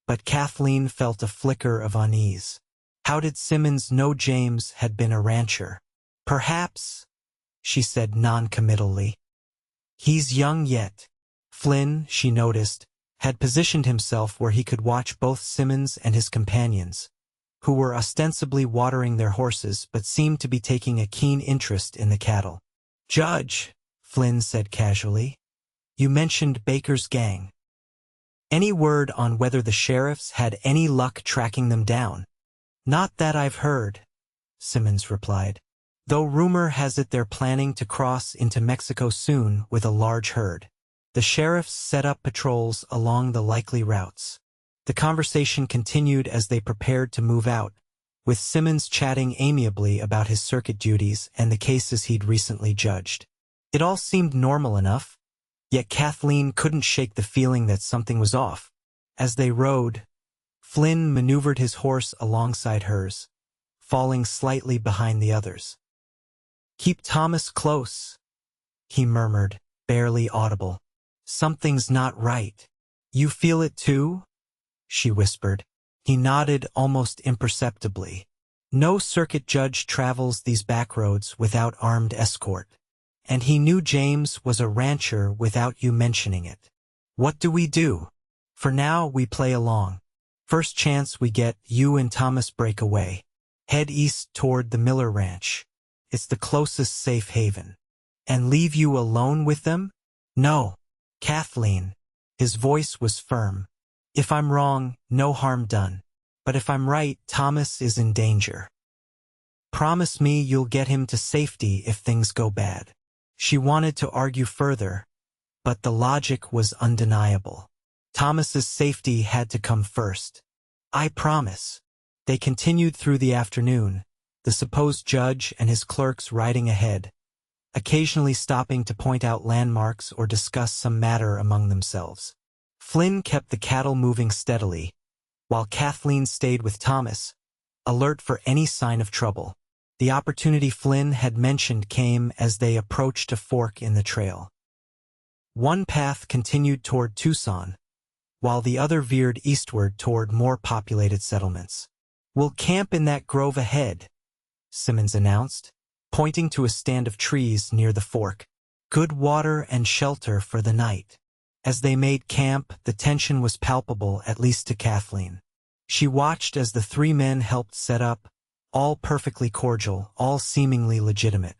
but Kathleen felt a flicker of unease. How did Simmons know James had been a rancher? Perhaps, she said non-committally. He's young yet. Flynn, she noticed, had positioned himself where he could watch both Simmons and his companions, who were ostensibly watering their horses but seemed to be taking a keen interest in the cattle. Judge, Flynn said casually, you mentioned Baker's gang. Any word on whether the sheriffs had any luck tracking them down? Not that I've heard, Simmons replied, though rumor has it they're planning to cross into Mexico soon with a large herd. The sheriffs set up patrols along the likely routes. The conversation continued as they prepared to move out, with Simmons chatting amiably about his circuit duties and the cases he'd recently judged. It all seemed normal enough, yet Kathleen couldn't shake the feeling that something was off. As they rode, Flynn maneuvered his horse alongside hers, falling slightly behind the others. Keep Thomas close, he murmured, barely audible. Something's not right. You feel it too? She whispered. He nodded almost imperceptibly. No circuit judge travels these back roads without armed escort. And he knew James was a rancher without you mentioning it. What do we do? For now, we play along. First chance we get, you and Thomas break away. Head east toward the Miller Ranch. It's the closest safe haven. And leave you alone with them? No. Kathleen. His voice was firm. If I'm wrong, no harm done. But if I'm right, Thomas is in danger. Promise me you'll get him to safety if things go bad. She wanted to argue further, but the logic was undeniable. Thomas's safety had to come first. I promise. They continued through the afternoon, the supposed judge and his clerks riding ahead, occasionally stopping to point out landmarks or discuss some matter among themselves. Flynn kept the cattle moving steadily, while Kathleen stayed with Thomas, alert for any sign of trouble. The opportunity Flynn had mentioned came as they approached a fork in the trail. One path continued toward Tucson, while the other veered eastward toward more populated settlements. We'll camp in that grove ahead, Simmons announced, pointing to a stand of trees near the fork. Good water and shelter for the night. As they made camp, the tension was palpable, at least to Kathleen. She watched as the three men helped set up, all perfectly cordial, all seemingly legitimate.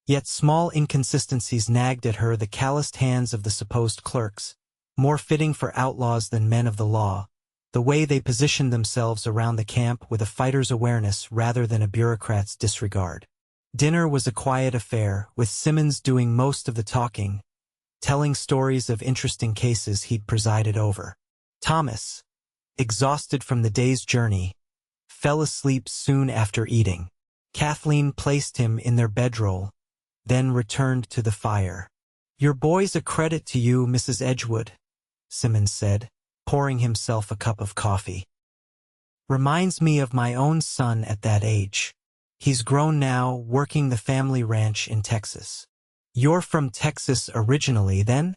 Yet small inconsistencies nagged at her, the calloused hands of the supposed clerks, more fitting for outlaws than men of the law, the way they positioned themselves around the camp with a fighter's awareness rather than a bureaucrat's disregard. Dinner was a quiet affair, with Simmons doing most of the talking, telling stories of interesting cases he'd presided over. Thomas, exhausted from the day's journey, fell asleep soon after eating. Kathleen placed him in their bedroll, then returned to the fire. Your boy's a credit to you, Mrs. Edgewood, Simmons said, pouring himself a cup of coffee. Reminds me of my own son at that age. He's grown now, working the family ranch in Texas. You're from Texas originally, then?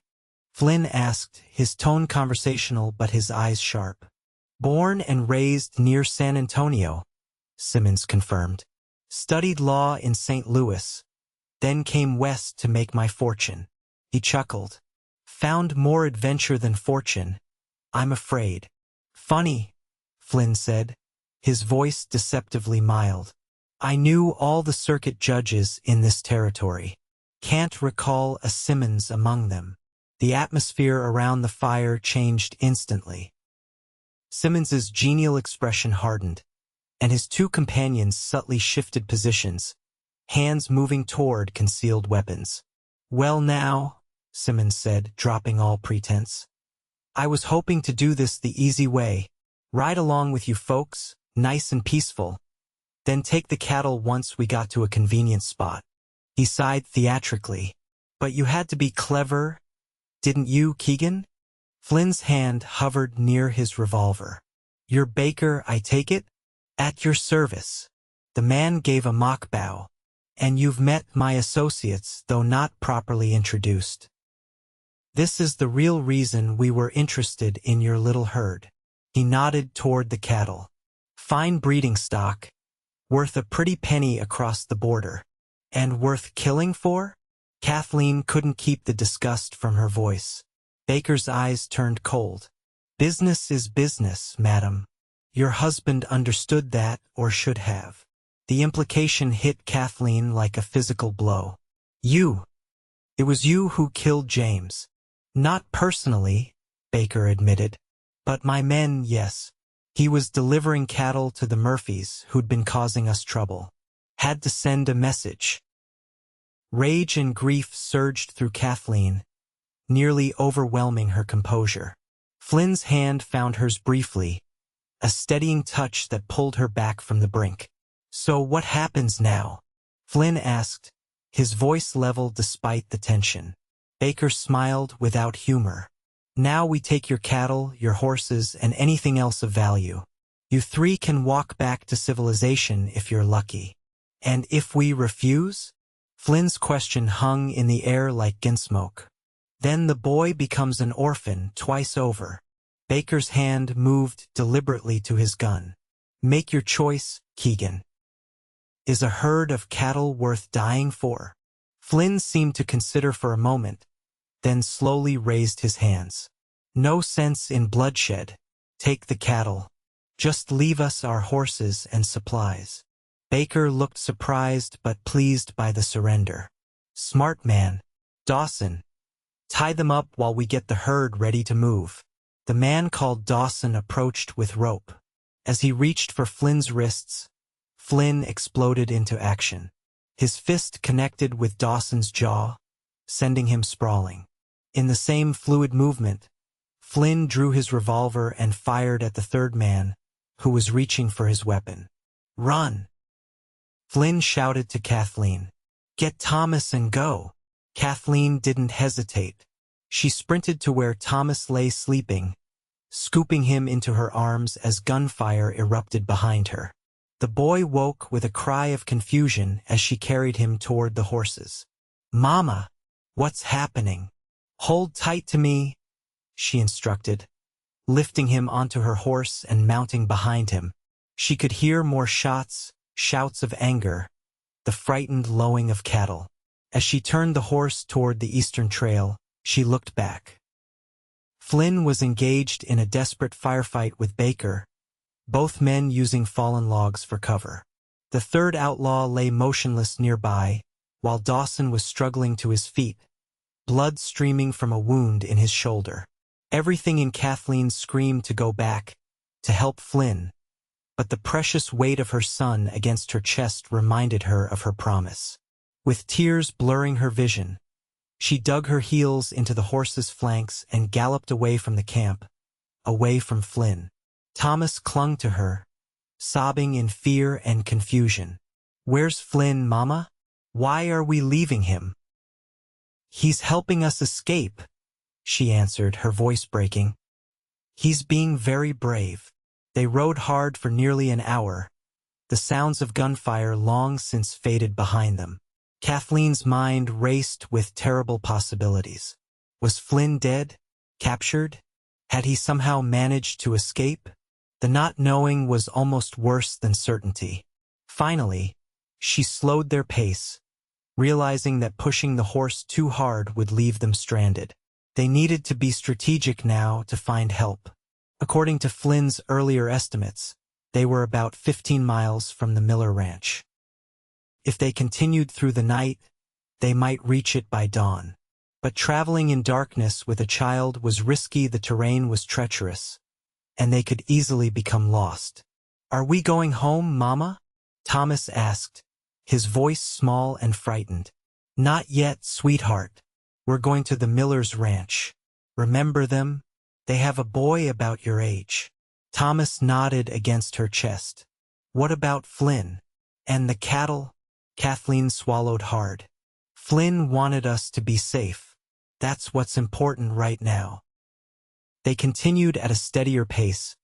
Flynn asked, his tone conversational but his eyes sharp. Born and raised near San Antonio, Simmons confirmed. Studied law in St. Louis, then came west to make my fortune. He chuckled. Found more adventure than fortune, I'm afraid. Funny, Flynn said, his voice deceptively mild. I knew all the circuit judges in this territory. Can't recall a Simmons among them. The atmosphere around the fire changed instantly. Simmons's genial expression hardened, and his two companions subtly shifted positions, hands moving toward concealed weapons. Well now, Simmons said, dropping all pretense. I was hoping to do this the easy way, ride along with you folks, nice and peaceful, then take the cattle once we got to a convenient spot. He sighed theatrically. But you had to be clever, didn't you, Keegan? Flynn's hand hovered near his revolver. You're Baker, I take it? At your service. The man gave a mock bow. And you've met my associates, though not properly introduced. This is the real reason we were interested in your little herd. He nodded toward the cattle. Fine breeding stock, worth a pretty penny across the border. And worth killing for? Kathleen couldn't keep the disgust from her voice. Baker's eyes turned cold. Business is business, madam. Your husband understood that, or should have. The implication hit Kathleen like a physical blow. You. It was you who killed James. Not personally, Baker admitted. But my men, yes. He was delivering cattle to the Murphys who'd been causing us trouble. Had to send a message. Rage and grief surged through Kathleen, nearly overwhelming her composure. Flynn's hand found hers briefly, a steadying touch that pulled her back from the brink. So what happens now? Flynn asked, his voice level despite the tension. Baker smiled without humor. Now we take your cattle, your horses, and anything else of value. You three can walk back to civilization if you're lucky. And if we refuse? Flynn's question hung in the air like gunsmoke. Then the boy becomes an orphan twice over. Baker's hand moved deliberately to his gun. Make your choice, Keegan. Is a herd of cattle worth dying for? Flynn seemed to consider for a moment, then slowly raised his hands. No sense in bloodshed. Take the cattle. Just leave us our horses and supplies. Baker looked surprised but pleased by the surrender. Smart man. Dawson. Tie them up while we get the herd ready to move. The man called Dawson approached with rope. As he reached for Flynn's wrists, Flynn exploded into action. His fist connected with Dawson's jaw, sending him sprawling. In the same fluid movement, Flynn drew his revolver and fired at the third man, who was reaching for his weapon. Run! Flynn shouted to Kathleen. Get Thomas and go! Kathleen didn't hesitate. She sprinted to where Thomas lay sleeping, scooping him into her arms as gunfire erupted behind her. The boy woke with a cry of confusion as she carried him toward the horses. Mama! What's happening? Hold tight to me, she instructed, lifting him onto her horse and mounting behind him. She could hear more shots, shouts of anger, the frightened lowing of cattle. As she turned the horse toward the eastern trail, she looked back. Flynn was engaged in a desperate firefight with Baker, both men using fallen logs for cover. The third outlaw lay motionless nearby, while Dawson was struggling to his feet, blood streaming from a wound in his shoulder. Everything in Kathleen screamed to go back, to help Flynn, but the precious weight of her son against her chest reminded her of her promise. With tears blurring her vision, she dug her heels into the horse's flanks and galloped away from the camp, away from Flynn. Thomas clung to her, sobbing in fear and confusion. Where's Flynn, Mama? Why are we leaving him? He's helping us escape, she answered, her voice breaking. He's being very brave. They rode hard for nearly an hour, the sounds of gunfire long since faded behind them. Kathleen's mind raced with terrible possibilities. Was Flynn dead? Captured? Had he somehow managed to escape? The not knowing was almost worse than certainty. Finally, she slowed their pace, realizing that pushing the horse too hard would leave them stranded. They needed to be strategic now to find help. According to Flynn's earlier estimates, they were about 15 miles from the Miller Ranch. If they continued through the night, they might reach it by dawn. But traveling in darkness with a child was risky. The terrain was treacherous, and they could easily become lost. Are we going home, Mama? Thomas asked, his voice small and frightened. Not yet, sweetheart. We're going to the Miller's ranch. Remember them? They have a boy about your age. Thomas nodded against her chest. What about Flynn? And the cattle? Kathleen swallowed hard. Flynn wanted us to be safe. That's what's important right now. They continued at a steadier pace,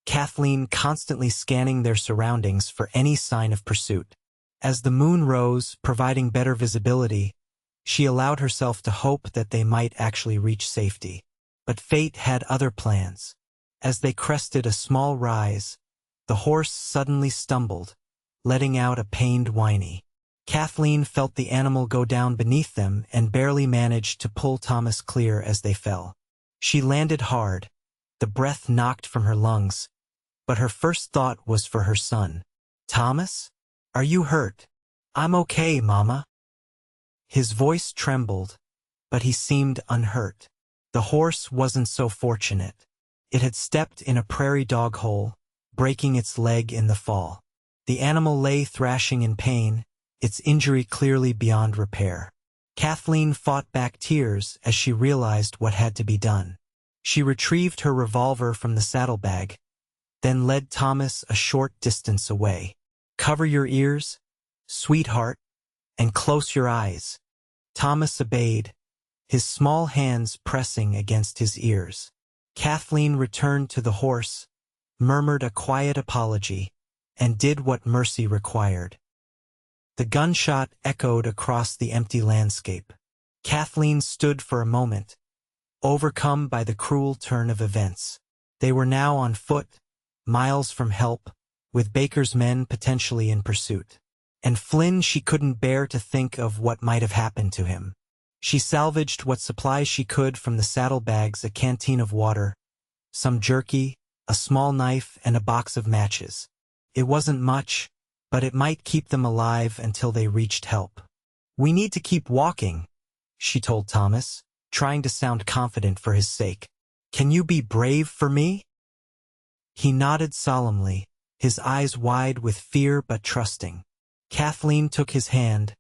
Kathleen constantly scanning their surroundings for any sign of pursuit. As the moon rose, providing better visibility, she allowed herself to hope that they might actually reach safety. But fate had other plans. As they crested a small rise, the horse suddenly stumbled, letting out a pained whine. Kathleen felt the animal go down beneath them and barely managed to pull Thomas clear as they fell. She landed hard, the breath knocked from her lungs, but her first thought was for her son. Thomas? Are you hurt? I'm okay, Mama. His voice trembled, but he seemed unhurt. The horse wasn't so fortunate. It had stepped in a prairie dog hole, breaking its leg in the fall. The animal lay thrashing in pain, its injury clearly beyond repair. Kathleen fought back tears as she realized what had to be done. She retrieved her revolver from the saddlebag, then led Thomas a short distance away. Cover your ears, sweetheart, and close your eyes. Thomas obeyed, his small hands pressing against his ears. Kathleen returned to the horse, murmured a quiet apology, and did what mercy required. The gunshot echoed across the empty landscape. Kathleen stood for a moment, overcome by the cruel turn of events. They were now on foot, miles from help, with Baker's men potentially in pursuit. And Flynn, she couldn't bear to think of what might have happened to him. She salvaged what supplies she could from the saddlebags, a canteen of water, some jerky, a small knife, and a box of matches. It wasn't much, but it might keep them alive until they reached help. "We need to keep walking," she told Thomas, trying to sound confident for his sake. "Can you be brave for me?" He nodded solemnly, his eyes wide with fear but trusting. Kathleen took his hand,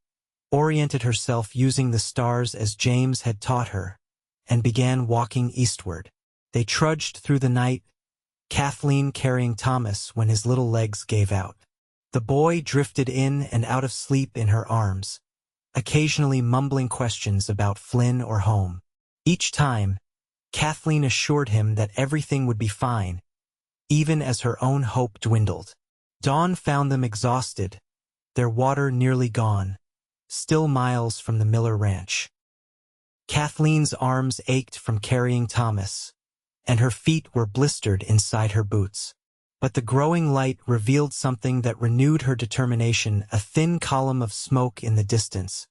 oriented herself using the stars as James had taught her, and began walking eastward. They trudged through the night, Kathleen carrying Thomas when his little legs gave out. The boy drifted in and out of sleep in her arms, occasionally mumbling questions about Flynn or home. Each time, Kathleen assured him that everything would be fine, even as her own hope dwindled. Dawn found them exhausted, their water nearly gone, still miles from the Miller Ranch. Kathleen's arms ached from carrying Thomas, and her feet were blistered inside her boots. But the growing light revealed something that renewed her determination, a thin column of smoke in the distance,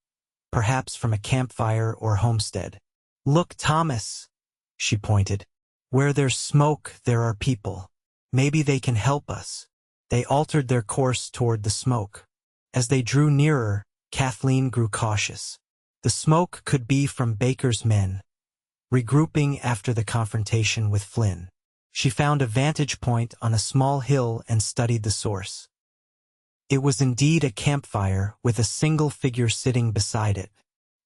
perhaps from a campfire or homestead. "Look, Thomas," she pointed. "Where there's smoke, there are people. Maybe they can help us." They altered their course toward the smoke. As they drew nearer, Kathleen grew cautious. The smoke could be from Baker's men, regrouping after the confrontation with Flynn. She found a vantage point on a small hill and studied the source. It was indeed a campfire with a single figure sitting beside it.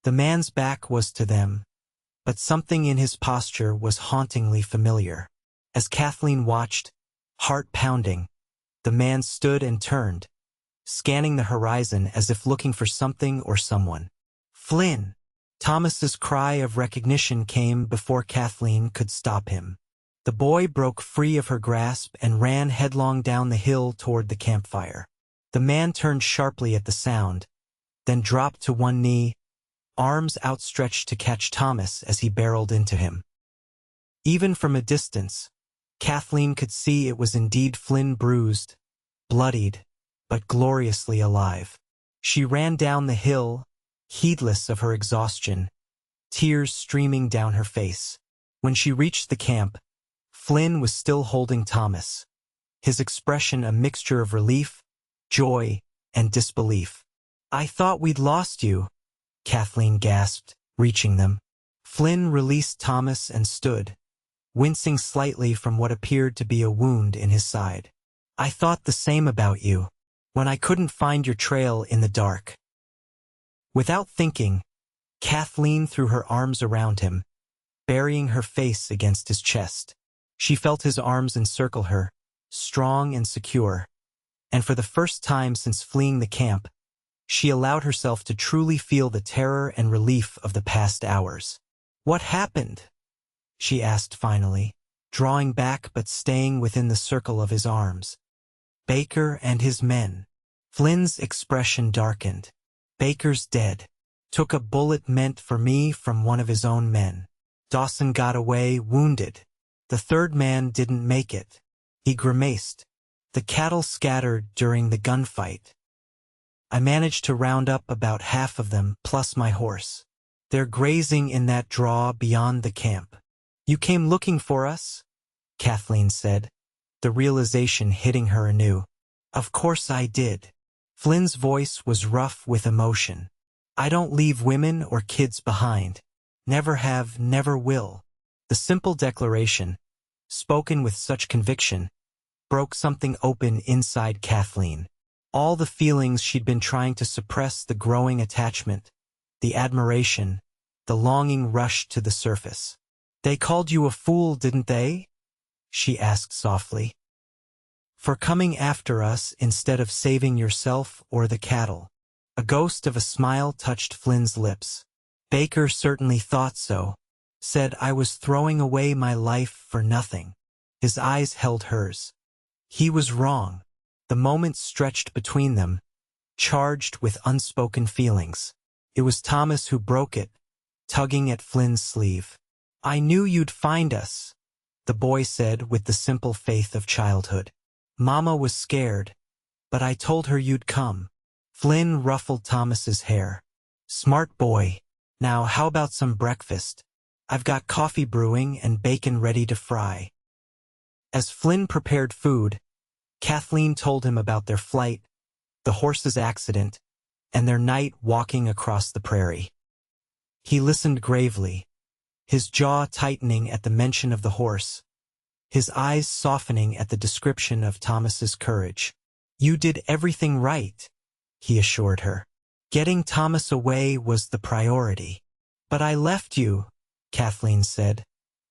The man's back was to them, but something in his posture was hauntingly familiar. As Kathleen watched, heart pounding, the man stood and turned, scanning the horizon as if looking for something or someone. "Flynn!" Thomas's cry of recognition came before Kathleen could stop him. The boy broke free of her grasp and ran headlong down the hill toward the campfire. The man turned sharply at the sound, then dropped to one knee, arms outstretched to catch Thomas as he barreled into him. Even from a distance, Kathleen could see it was indeed Flynn, bruised, bloodied, but gloriously alive. She ran down the hill, heedless of her exhaustion, tears streaming down her face. When she reached the camp, Flynn was still holding Thomas, his expression a mixture of relief, joy, and disbelief. "I thought we'd lost you," Kathleen gasped, reaching them. Flynn released Thomas and stood, wincing slightly from what appeared to be a wound in his side. "I thought the same about you, when I couldn't find your trail in the dark." Without thinking, Kathleen threw her arms around him, burying her face against his chest. She felt his arms encircle her, strong and secure, and for the first time since fleeing the camp, she allowed herself to truly feel the terror and relief of the past hours. "What happened?" she asked finally, drawing back but staying within the circle of his arms. "Baker and his men." Flynn's expression darkened. "Baker's dead. Took a bullet meant for me from one of his own men. Dawson got away, wounded. The third man didn't make it." He grimaced. "The cattle scattered during the gunfight. I managed to round up about half of them, plus my horse. They're grazing in that draw beyond the camp." "You came looking for us?" Kathleen said, the realization hitting her anew. "Of course I did." Flynn's voice was rough with emotion. "I don't leave women or kids behind. Never have, never will." The simple declaration, spoken with such conviction, broke something open inside Kathleen. All the feelings she'd been trying to suppress, the growing attachment, the admiration, the longing rushed to the surface. "They called you a fool, didn't they?" she asked softly. "For coming after us instead of saving yourself or the cattle." A ghost of a smile touched Flynn's lips. "Baker certainly thought so. Said I was throwing away my life for nothing." His eyes held hers. He was wrong. The moment stretched between them, charged with unspoken feelings. It was Thomas who broke it, tugging at Flynn's sleeve. "I knew you'd find us," the boy said with the simple faith of childhood. Mama was scared, but I told her you'd come. Flynn ruffled Thomas's hair. Smart boy. Now how about some breakfast? I've got coffee brewing and bacon ready to fry. As Flynn prepared food, Kathleen told him about their flight, the horse's accident, and their night walking across the prairie. He listened gravely, his jaw tightening at the mention of the horse, his eyes softening at the description of Thomas's courage. You did everything right, he assured her. Getting Thomas away was the priority. But I left you, Kathleen said,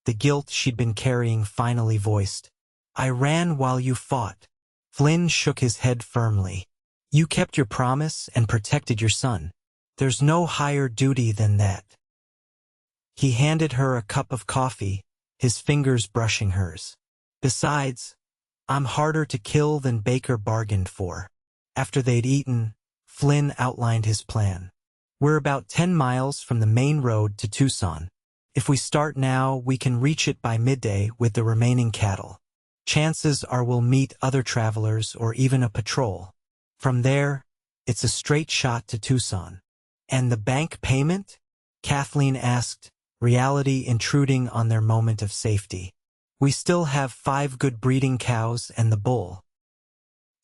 the guilt she'd been carrying finally voiced. I ran while you fought. Flynn shook his head firmly. You kept your promise and protected your son. There's no higher duty than that. He handed her a cup of coffee, his fingers brushing hers. Besides, I'm harder to kill than Baker bargained for. After they'd eaten, Flynn outlined his plan. We're about 10 miles from the main road to Tucson. If we start now, we can reach it by midday with the remaining cattle. Chances are we'll meet other travelers or even a patrol. From there, it's a straight shot to Tucson. And the bank payment? Kathleen asked, reality intruding on their moment of safety. We still have 5 good breeding cows and the bull.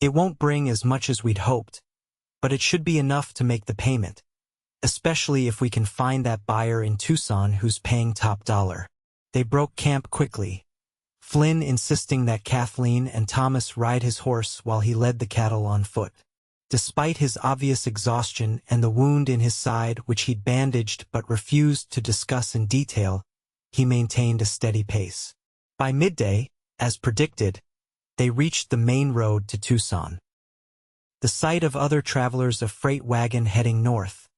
It won't bring as much as we'd hoped, but it should be enough to make the payment, especially if we can find that buyer in Tucson who's paying top dollar. They broke camp quickly, Flynn insisting that Kathleen and Thomas ride his horse while he led the cattle on foot. Despite his obvious exhaustion and the wound in his side which he'd bandaged but refused to discuss in detail, he maintained a steady pace. By midday, as predicted, they reached the main road to Tucson. The sight of other travelers, a freight wagon heading north,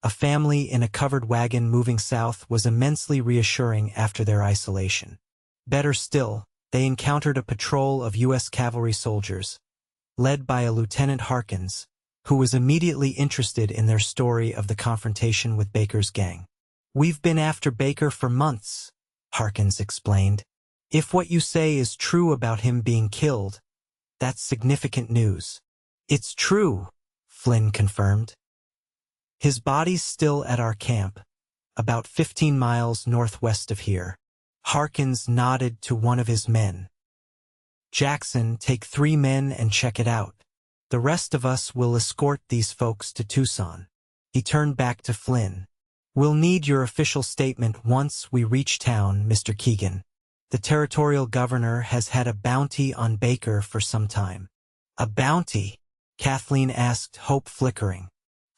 a family in a covered wagon moving south, was immensely reassuring after their isolation. Better still, they encountered a patrol of U.S. cavalry soldiers, led by a Lieutenant Harkins, who was immediately interested in their story of the confrontation with Baker's gang. We've been after Baker for months, Harkins explained. If what you say is true about him being killed, that's significant news. It's true, Flynn confirmed. His body's still at our camp, about 15 miles northwest of here. Harkins nodded to one of his men. Jackson, take 3 men and check it out. The rest of us will escort these folks to Tucson. He turned back to Flynn. We'll need your official statement once we reach town, Mr. Keegan. The territorial governor has had a bounty on Baker for some time. A bounty? Kathleen asked, hope flickering.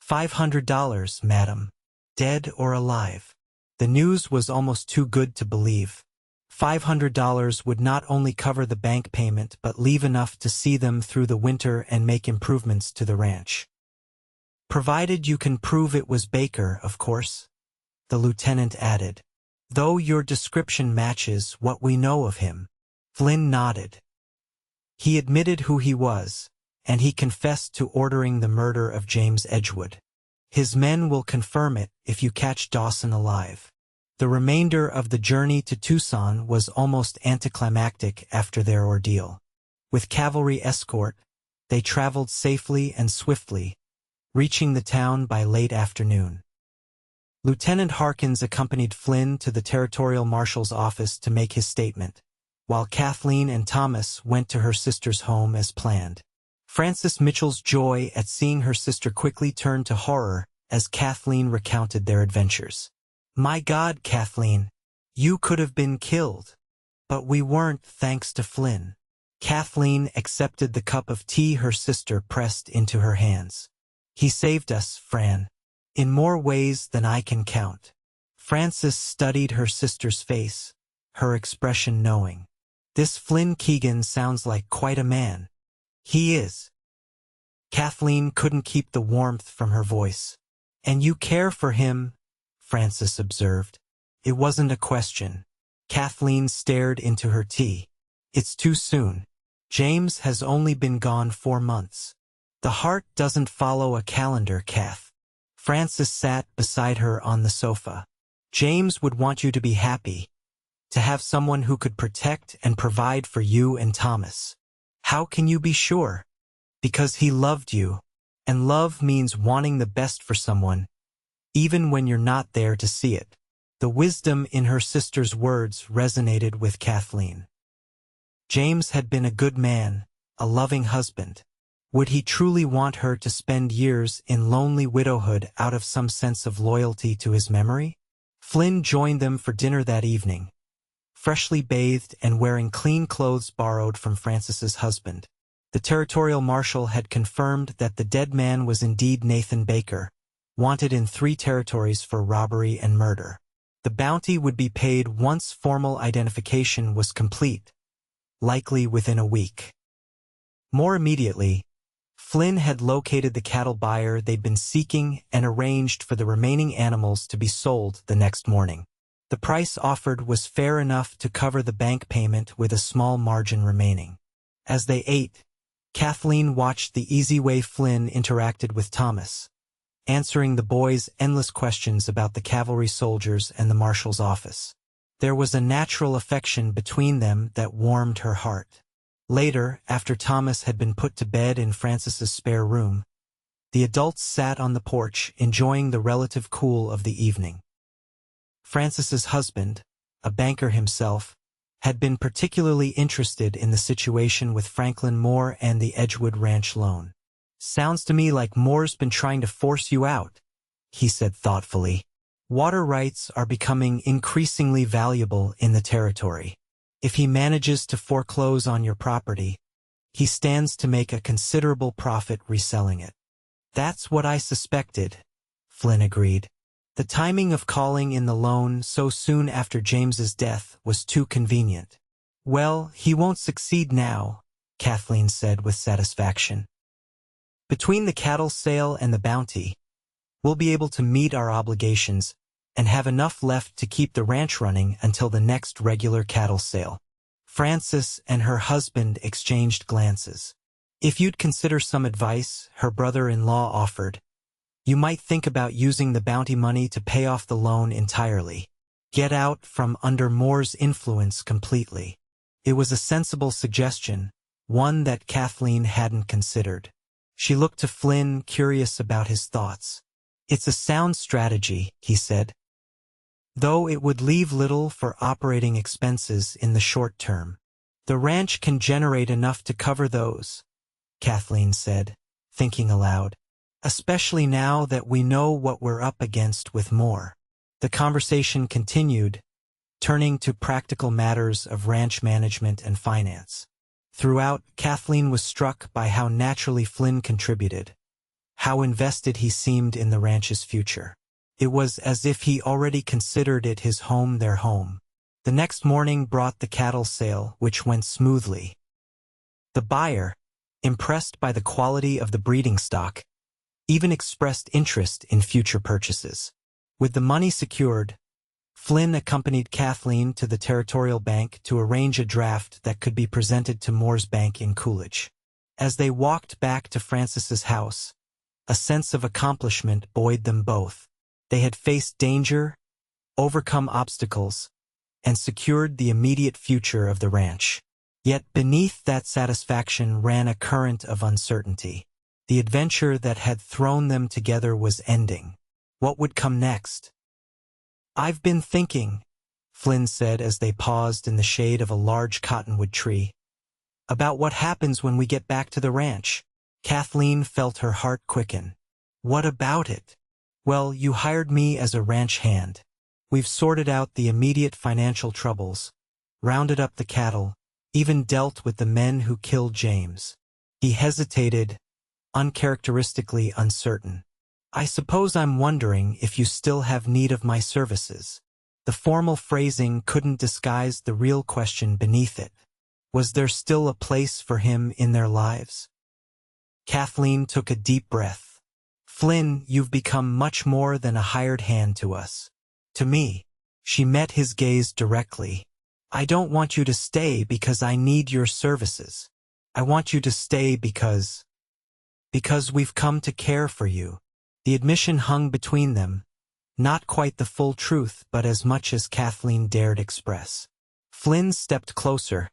$500, madam. Dead or alive. The news was almost too good to believe. $500 would not only cover the bank payment but leave enough to see them through the winter and make improvements to the ranch. Provided you can prove it was Baker, of course, the lieutenant added. Though your description matches what we know of him. Flynn nodded. He admitted who he was, and he confessed to ordering the murder of James Edgewood. His men will confirm it if you catch Dawson alive. The remainder of the journey to Tucson was almost anticlimactic after their ordeal. With cavalry escort, they traveled safely and swiftly, reaching the town by late afternoon. Lieutenant Harkins accompanied Flynn to the territorial marshal's office to make his statement, while Kathleen and Thomas went to her sister's home as planned. Frances Mitchell's joy at seeing her sister quickly turned to horror as Kathleen recounted their adventures. My God, Kathleen, you could have been killed. But we weren't, thanks to Flynn. Kathleen accepted the cup of tea her sister pressed into her hands. He saved us, Fran, in more ways than I can count. Frances studied her sister's face, her expression knowing. This Flynn Keegan sounds like quite a man. He is. Kathleen couldn't keep the warmth from her voice. And you care for him, Frances observed. It wasn't a question. Kathleen stared into her tea. It's too soon. James has only been gone 4 months. The heart doesn't follow a calendar, Kath. Frances sat beside her on the sofa. James would want you to be happy, to have someone who could protect and provide for you and Thomas. How can you be sure? Because he loved you. And love means wanting the best for someone, even when you're not there to see it. The wisdom in her sister's words resonated with Kathleen. James had been a good man, a loving husband. Would he truly want her to spend years in lonely widowhood out of some sense of loyalty to his memory? Flynn joined them for dinner that evening, freshly bathed and wearing clean clothes borrowed from Francis's husband. The territorial marshal had confirmed that the dead man was indeed Nathan Baker, wanted in 3 territories for robbery and murder. The bounty would be paid once formal identification was complete, likely within a week. More immediately, Flynn had located the cattle buyer they'd been seeking and arranged for the remaining animals to be sold the next morning. The price offered was fair enough to cover the bank payment with a small margin remaining. As they ate, Kathleen watched the easy way Flynn interacted with Thomas, answering the boy's endless questions about the cavalry soldiers and the marshal's office. There was a natural affection between them that warmed her heart. Later, after Thomas had been put to bed in Francis's spare room, the adults sat on the porch enjoying the relative cool of the evening. Francis's husband, a banker himself, had been particularly interested in the situation with Franklin Moore and the Edgewood Ranch loan. "Sounds to me like Moore's been trying to force you out," he said thoughtfully. "Water rights are becoming increasingly valuable in the territory. If he manages to foreclose on your property, he stands to make a considerable profit reselling it." "That's what I suspected," Flynn agreed. The timing of calling in the loan so soon after James's death was too convenient. "Well, he won't succeed now," Kathleen said with satisfaction. "Between the cattle sale and the bounty, we'll be able to meet our obligations and have enough left to keep the ranch running until the next regular cattle sale." Francis and her husband exchanged glances. "If you'd consider some advice," her brother-in-law offered, "you might think about using the bounty money to pay off the loan entirely. Get out from under Moore's influence completely." It was a sensible suggestion, one that Kathleen hadn't considered. She looked to Flynn, curious about his thoughts. "It's a sound strategy," he said, "though it would leave little for operating expenses in the short term." "The ranch can generate enough to cover those," Kathleen said, thinking aloud. "Especially now that we know what we're up against with Moore." The conversation continued, turning to practical matters of ranch management and finance. Throughout, Kathleen was struck by how naturally Flynn contributed, how invested he seemed in the ranch's future. It was as if he already considered it his home, their home. The next morning brought the cattle sale, which went smoothly. The buyer, impressed by the quality of the breeding stock, even expressed interest in future purchases. With the money secured, Flynn accompanied Kathleen to the Territorial Bank to arrange a draft that could be presented to Moore's Bank in Coolidge. As they walked back to Francis's house, a sense of accomplishment buoyed them both. They had faced danger, overcome obstacles, and secured the immediate future of the ranch. Yet beneath that satisfaction ran a current of uncertainty. The adventure that had thrown them together was ending. What would come next? "I've been thinking," Flynn said as they paused in the shade of a large cottonwood tree, "about what happens when we get back to the ranch." Kathleen felt her heart quicken. "What about it?" "Well, you hired me as a ranch hand. We've sorted out the immediate financial troubles, rounded up the cattle, even dealt with the men who killed James." He hesitated, uncharacteristically uncertain. "I suppose I'm wondering if you still have need of my services." The formal phrasing couldn't disguise the real question beneath it. Was there still a place for him in their lives? Kathleen took a deep breath. "Flynn, you've become much more than a hired hand to us. To me." She met his gaze directly. "I don't want you to stay because I need your services. I want you to stay because we've come to care for you." The admission hung between them, not quite the full truth but as much as Kathleen dared express. Flynn stepped closer,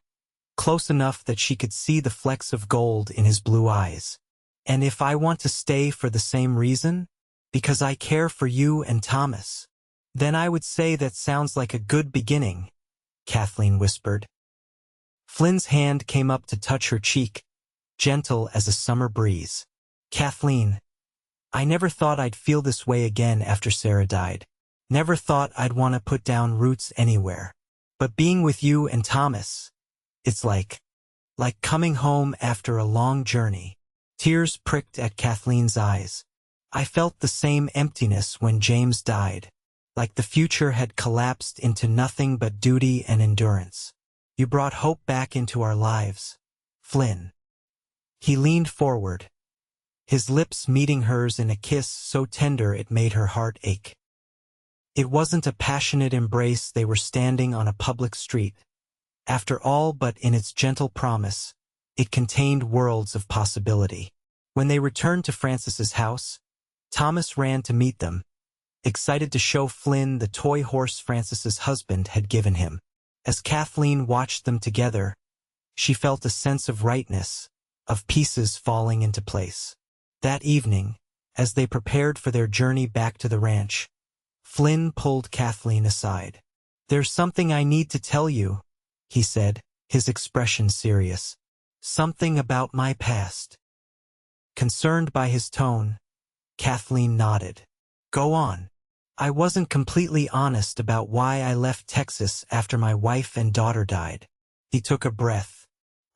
close enough that she could see the flecks of gold in his blue eyes. And if I want to stay for the same reason, because I care for you and Thomas, then I would say that sounds like a good beginning, Kathleen whispered. Flynn's hand came up to touch her cheek, gentle as a summer breeze. Kathleen, I never thought I'd feel this way again after Sarah died. Never thought I'd want to put down roots anywhere. But being with you and Thomas, it's like coming home after a long journey. Tears pricked at Kathleen's eyes. I felt the same emptiness when James died, like the future had collapsed into nothing but duty and endurance. You brought hope back into our lives, Flynn. He leaned forward, his lips meeting hers in a kiss so tender it made her heart ache. It wasn't a passionate embrace, they were standing on a public street. After all, but in its gentle promise, it contained worlds of possibility. When they returned to Francis's house, Thomas ran to meet them, excited to show Flynn the toy horse Francis's husband had given him. As Kathleen watched them together, she felt a sense of rightness, of pieces falling into place. That evening, as they prepared for their journey back to the ranch, Flynn pulled Kathleen aside. There's something I need to tell you, he said, his expression serious. Something about my past. Concerned by his tone, Kathleen nodded. Go on. I wasn't completely honest about why I left Texas after my wife and daughter died. He took a breath.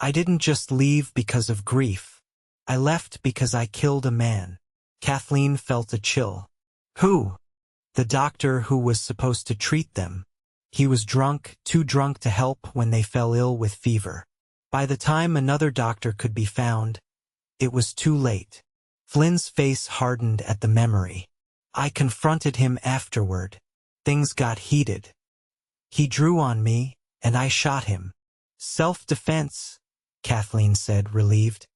I didn't just leave because of grief. I left because I killed a man. Kathleen felt a chill. Who? The doctor who was supposed to treat them. He was drunk, too drunk to help when they fell ill with fever. By the time another doctor could be found, it was too late. Flynn's face hardened at the memory. I confronted him afterward. Things got heated. He drew on me, and I shot him. Self-defense, Kathleen said, relieved.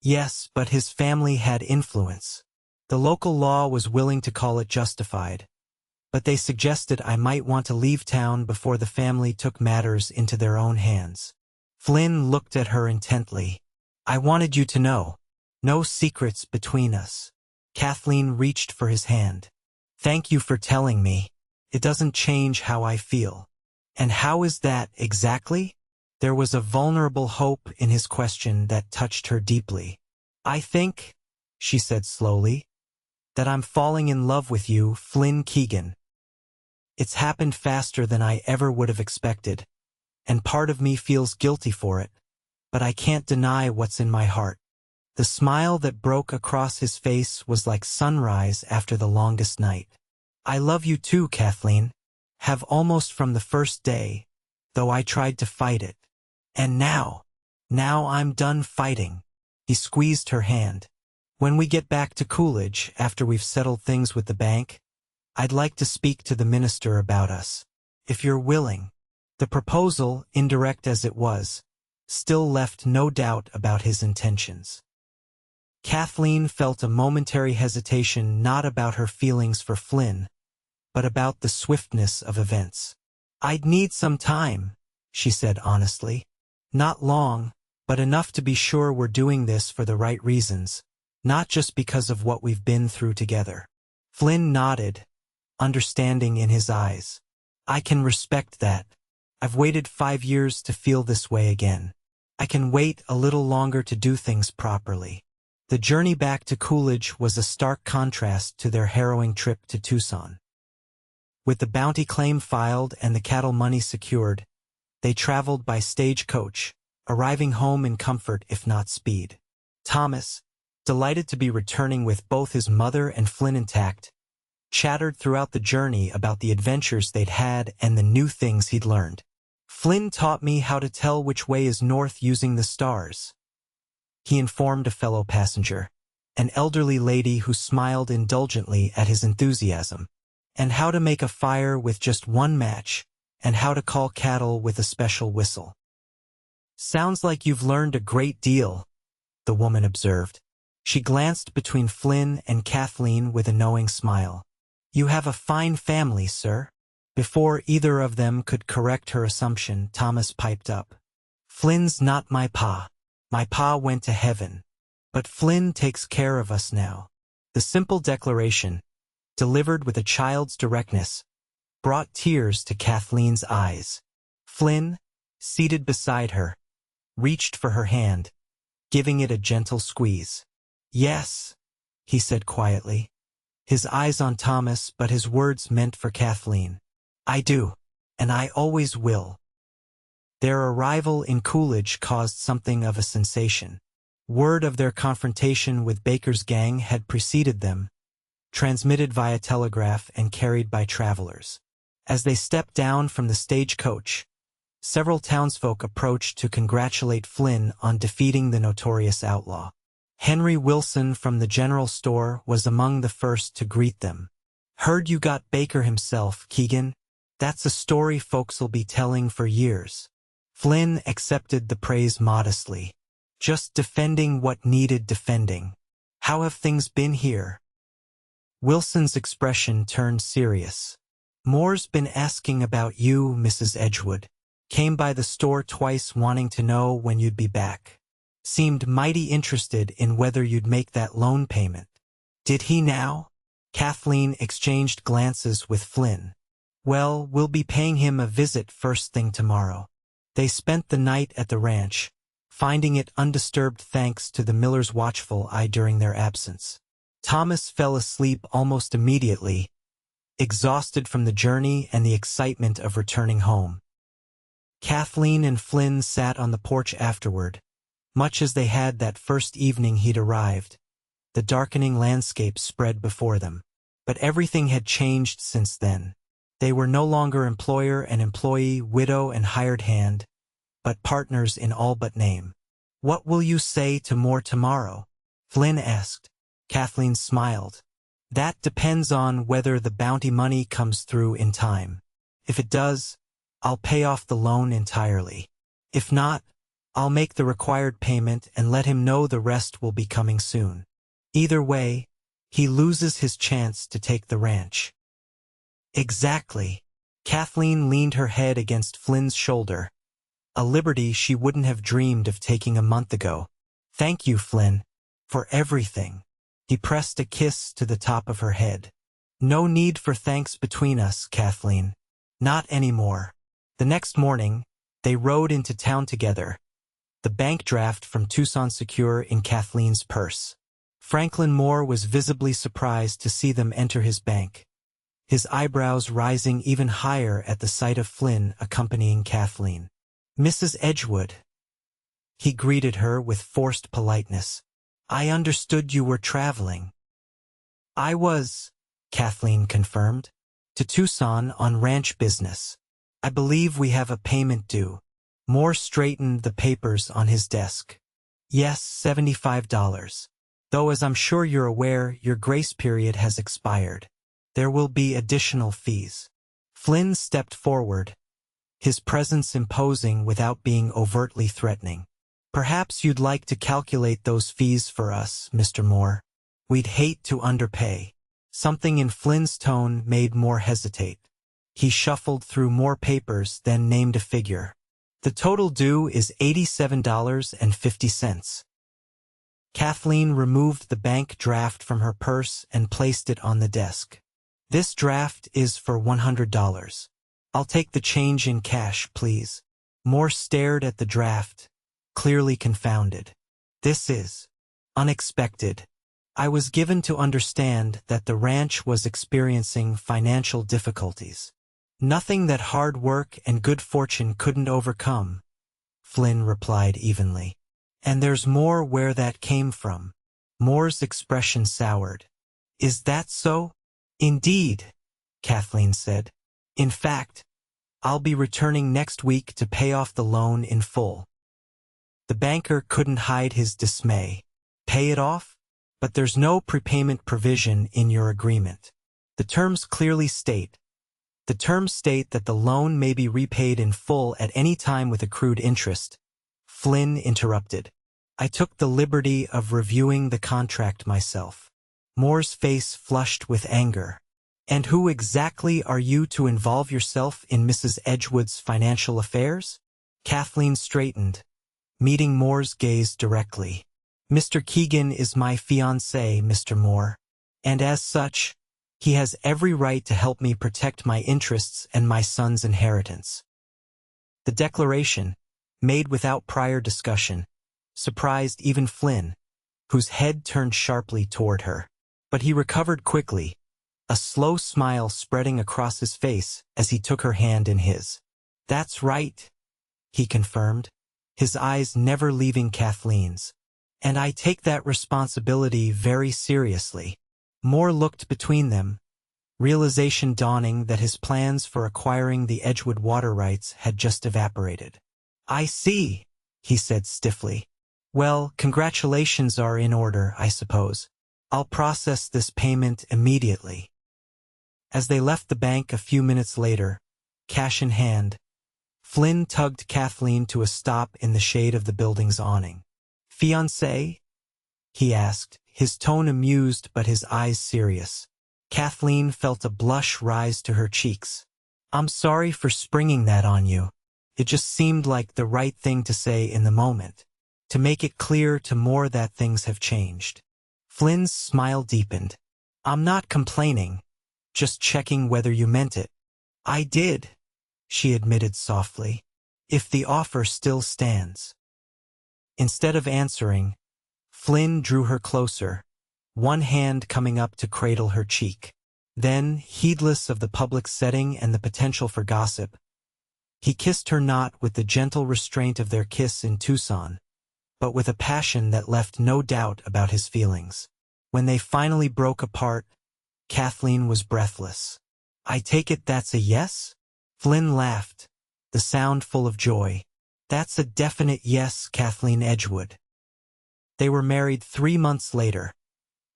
Yes, but his family had influence. The local law was willing to call it justified, but they suggested I might want to leave town before the family took matters into their own hands. Flynn looked at her intently. I wanted you to know. No secrets between us. Kathleen reached for his hand. Thank you for telling me. It doesn't change how I feel. And how is that exactly? There was a vulnerable hope in his question that touched her deeply. I think, she said slowly, that I'm falling in love with you, Flynn Keegan. It's happened faster than I ever would have expected, and part of me feels guilty for it, but I can't deny what's in my heart. The smile that broke across his face was like sunrise after the longest night. I love you too, Kathleen. Have almost from the first day, though I tried to fight it. And now I'm done fighting. He squeezed her hand. When we get back to Coolidge, after we've settled things with the bank, I'd like to speak to the minister about us. If you're willing. The proposal, indirect as it was, still left no doubt about his intentions. Kathleen felt a momentary hesitation, not about her feelings for Flynn, but about the swiftness of events. I'd need some time, she said honestly. Not long, but enough to be sure we're doing this for the right reasons, not just because of what we've been through together. Flynn nodded, understanding in his eyes. I can respect that. I've waited 5 years to feel this way again. I can wait a little longer to do things properly. The journey back to Coolidge was a stark contrast to their harrowing trip to Tucson. With the bounty claim filed and the cattle money secured, they traveled by stagecoach, arriving home in comfort if not speed. Thomas, delighted to be returning with both his mother and Flynn intact, chattered throughout the journey about the adventures they'd had and the new things he'd learned. Flynn taught me how to tell which way is north using the stars, he informed a fellow passenger, an elderly lady who smiled indulgently at his enthusiasm, and how to make a fire with just one match, and how to call cattle with a special whistle. Sounds like you've learned a great deal, the woman observed. She glanced between Flynn and Kathleen with a knowing smile. You have a fine family, sir. Before either of them could correct her assumption, Thomas piped up. Flynn's not my pa. My pa went to heaven. But Flynn takes care of us now. The simple declaration, delivered with a child's directness, brought tears to Kathleen's eyes. Flynn, seated beside her, reached for her hand, giving it a gentle squeeze. "Yes," he said quietly, his eyes on Thomas but his words meant for Kathleen. "I do, and I always will." Their arrival in Coolidge caused something of a sensation. Word of their confrontation with Baker's gang had preceded them, transmitted via telegraph and carried by travelers. As they stepped down from the stagecoach, several townsfolk approached to congratulate Flynn on defeating the notorious outlaw. Henry Wilson from the general store was among the first to greet them. "Heard you got Baker himself, Keegan. That's a story folks'll be telling for years." Flynn accepted the praise modestly. "Just defending what needed defending. How have things been here?" Wilson's expression turned serious. "Moore's been asking about you, Mrs. Edgewood. Came by the store twice wanting to know when you'd be back. Seemed mighty interested in whether you'd make that loan payment." "Did he now?" Kathleen exchanged glances with Flynn. "Well, we'll be paying him a visit first thing tomorrow." They spent the night at the ranch, finding it undisturbed thanks to the miller's watchful eye during their absence. Thomas fell asleep almost immediately, exhausted from the journey and the excitement of returning home. Kathleen and Flynn sat on the porch afterward, much as they had that first evening he'd arrived. The darkening landscape spread before them. But everything had changed since then. They were no longer employer and employee, widow and hired hand, but partners in all but name. "What will you say to Moore tomorrow?" Flynn asked. Kathleen smiled. "That depends on whether the bounty money comes through in time. If it does, I'll pay off the loan entirely. If not, I'll make the required payment and let him know the rest will be coming soon. Either way, he loses his chance to take the ranch." "Exactly." Kathleen leaned her head against Flynn's shoulder, a liberty she wouldn't have dreamed of taking a month ago. "Thank you, Flynn, for everything." He pressed a kiss to the top of her head. "No need for thanks between us, Kathleen. Not anymore." The next morning, they rode into town together, the bank draft from Tucson secure in Kathleen's purse. Franklin Moore was visibly surprised to see them enter his bank, his eyebrows rising even higher at the sight of Flynn accompanying Kathleen. "Mrs. Edgewood." He greeted her with forced politeness. "I understood you were traveling." "I was," Kathleen confirmed. "To Tucson on ranch business. I believe we have a payment due." Moore straightened the papers on his desk. "Yes, $75. Though as I'm sure you're aware, your grace period has expired. There will be additional fees." Flynn stepped forward, his presence imposing without being overtly threatening. "Perhaps you'd like to calculate those fees for us, Mr. Moore. We'd hate to underpay." Something in Flynn's tone made Moore hesitate. He shuffled through more papers, then named a figure. "The total due is $87.50. Kathleen removed the bank draft from her purse and placed it on the desk. "This draft is for $100. I'll take the change in cash, please." Moore stared at the draft, clearly confounded. "This is unexpected. I was given to understand that the ranch was experiencing financial difficulties. Nothing that hard work and good fortune couldn't overcome," Flynn replied evenly. "And there's more where that came from." Moore's expression soured. "Is that so?" "Indeed," Kathleen said. "In fact, I'll be returning next week to pay off the loan in full." The banker couldn't hide his dismay. "Pay it off? But there's no prepayment provision in your agreement. The terms clearly state that the loan may be repaid in full at any time with accrued interest." Flynn interrupted. "I took the liberty of reviewing the contract myself." Moore's face flushed with anger. "And who exactly are you to involve yourself in Mrs. Edgewood's financial affairs?" Kathleen straightened, meeting Moore's gaze directly. "Mr. Keegan is my fiancé, Mr. Moore, and as such, he has every right to help me protect my interests and my son's inheritance." The declaration, made without prior discussion, surprised even Flynn, whose head turned sharply toward her. But he recovered quickly, a slow smile spreading across his face as he took her hand in his. "That's right," he confirmed, his eyes never leaving Kathleen's. "And I take that responsibility very seriously." Moore looked between them, realization dawning that his plans for acquiring the Edgewood water rights had just evaporated. "I see," he said stiffly. "Well, congratulations are in order, I suppose. I'll process this payment immediately." As they left the bank a few minutes later, cash in hand, Flynn tugged Kathleen to a stop in the shade of the building's awning. "Fiancé?" he asked, his tone amused but his eyes serious. Kathleen felt a blush rise to her cheeks. "I'm sorry for springing that on you. It just seemed like the right thing to say in the moment, to make it clear to Moore that things have changed." Flynn's smile deepened. "I'm not complaining, just checking whether you meant it." "I did," she admitted softly, "if the offer still stands." Instead of answering, Flynn drew her closer, one hand coming up to cradle her cheek. Then, heedless of the public setting and the potential for gossip, he kissed her not with the gentle restraint of their kiss in Tucson, but with a passion that left no doubt about his feelings. When they finally broke apart, Kathleen was breathless. "I take it that's a yes?" Flynn laughed, the sound full of joy. "That's a definite yes, Kathleen Edgewood." They were married 3 months later,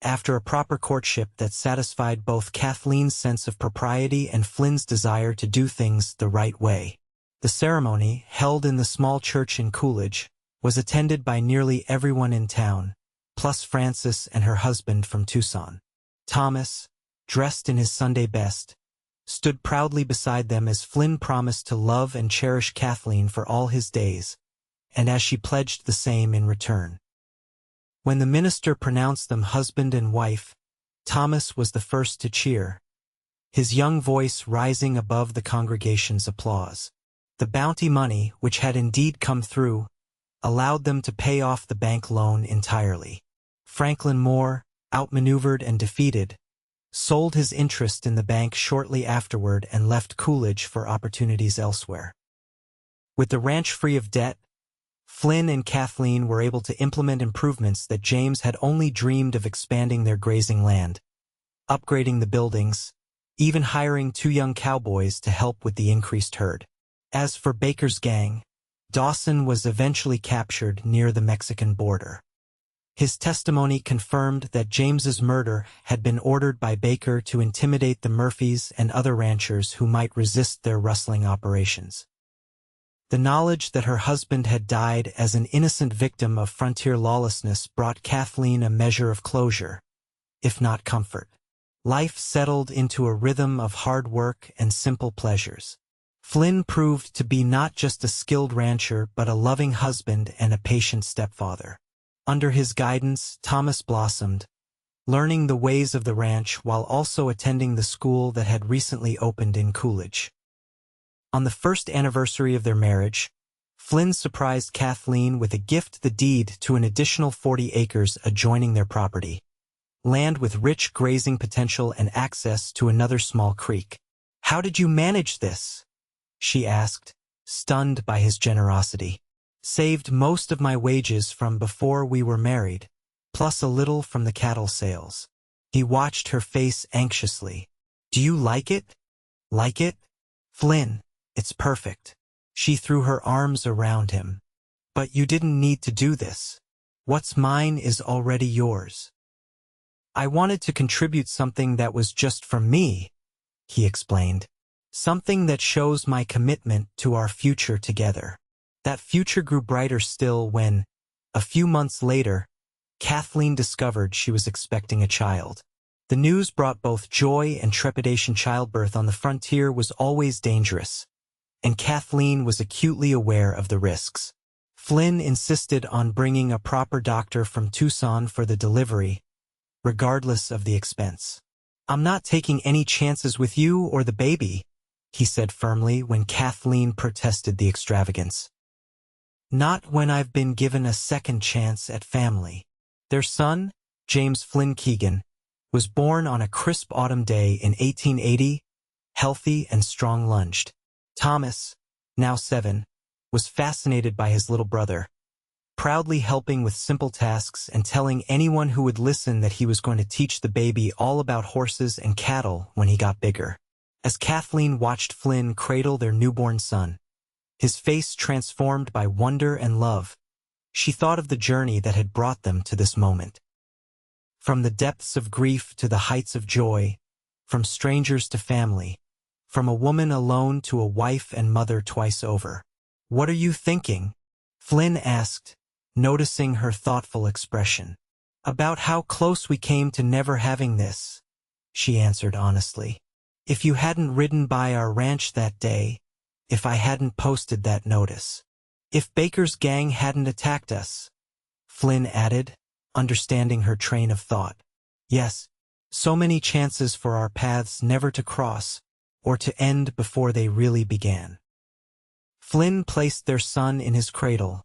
after a proper courtship that satisfied both Kathleen's sense of propriety and Flynn's desire to do things the right way. The ceremony, held in the small church in Coolidge, was attended by nearly everyone in town, plus Frances and her husband from Tucson. Thomas, dressed in his Sunday best, stood proudly beside them as Flynn promised to love and cherish Kathleen for all his days, and as she pledged the same in return. When the minister pronounced them husband and wife, Thomas was the first to cheer, his young voice rising above the congregation's applause. The bounty money, which had indeed come through, allowed them to pay off the bank loan entirely. Franklin Moore, outmaneuvered and defeated, sold his interest in the bank shortly afterward and left Coolidge for opportunities elsewhere. With the ranch free of debt, Flynn and Kathleen were able to implement improvements that James had only dreamed of, expanding their grazing land, upgrading the buildings, even hiring 2 young cowboys to help with the increased herd. As for Baker's gang, Dawson was eventually captured near the Mexican border. His testimony confirmed that James's murder had been ordered by Baker to intimidate the Murphys and other ranchers who might resist their rustling operations. The knowledge that her husband had died as an innocent victim of frontier lawlessness brought Kathleen a measure of closure, if not comfort. Life settled into a rhythm of hard work and simple pleasures. Flynn proved to be not just a skilled rancher but a loving husband and a patient stepfather. Under his guidance, Thomas blossomed, learning the ways of the ranch while also attending the school that had recently opened in Coolidge. On the first anniversary of their marriage, Flynn surprised Kathleen with a gift, the deed to an additional 40 acres adjoining their property, land with rich grazing potential and access to another small creek. "How did you manage this?" she asked, stunned by his generosity. "Saved most of my wages from before we were married, plus a little from the cattle sales." He watched her face anxiously. "Do you like it?" "Like it? Flynn, it's perfect." She threw her arms around him. "But you didn't need to do this. What's mine is already yours." "I wanted to contribute something that was just for me," he explained. "Something that shows my commitment to our future together." That future grew brighter still when, a few months later, Kathleen discovered she was expecting a child. The news brought both joy and trepidation. Childbirth on the frontier was always dangerous, and Kathleen was acutely aware of the risks. Flynn insisted on bringing a proper doctor from Tucson for the delivery, regardless of the expense. "I'm not taking any chances with you or the baby," he said firmly when Kathleen protested the extravagance. "Not when I've been given a second chance at family." Their son, James Flynn Keegan, was born on a crisp autumn day in 1880, healthy and strong-lunged. Thomas, now 7, was fascinated by his little brother, proudly helping with simple tasks and telling anyone who would listen that he was going to teach the baby all about horses and cattle when he got bigger. As Kathleen watched Flynn cradle their newborn son, his face transformed by wonder and love, she thought of the journey that had brought them to this moment. From the depths of grief to the heights of joy, from strangers to family, from a woman alone to a wife and mother twice over. "What are you thinking?" Flynn asked, noticing her thoughtful expression. "About how close we came to never having this," she answered honestly. "If you hadn't ridden by our ranch that day, if I hadn't posted that notice, if Baker's gang hadn't attacked us," Flynn added, understanding her train of thought. "Yes, so many chances for our paths never to cross, or to end before they really began." Flynn placed their son in his cradle,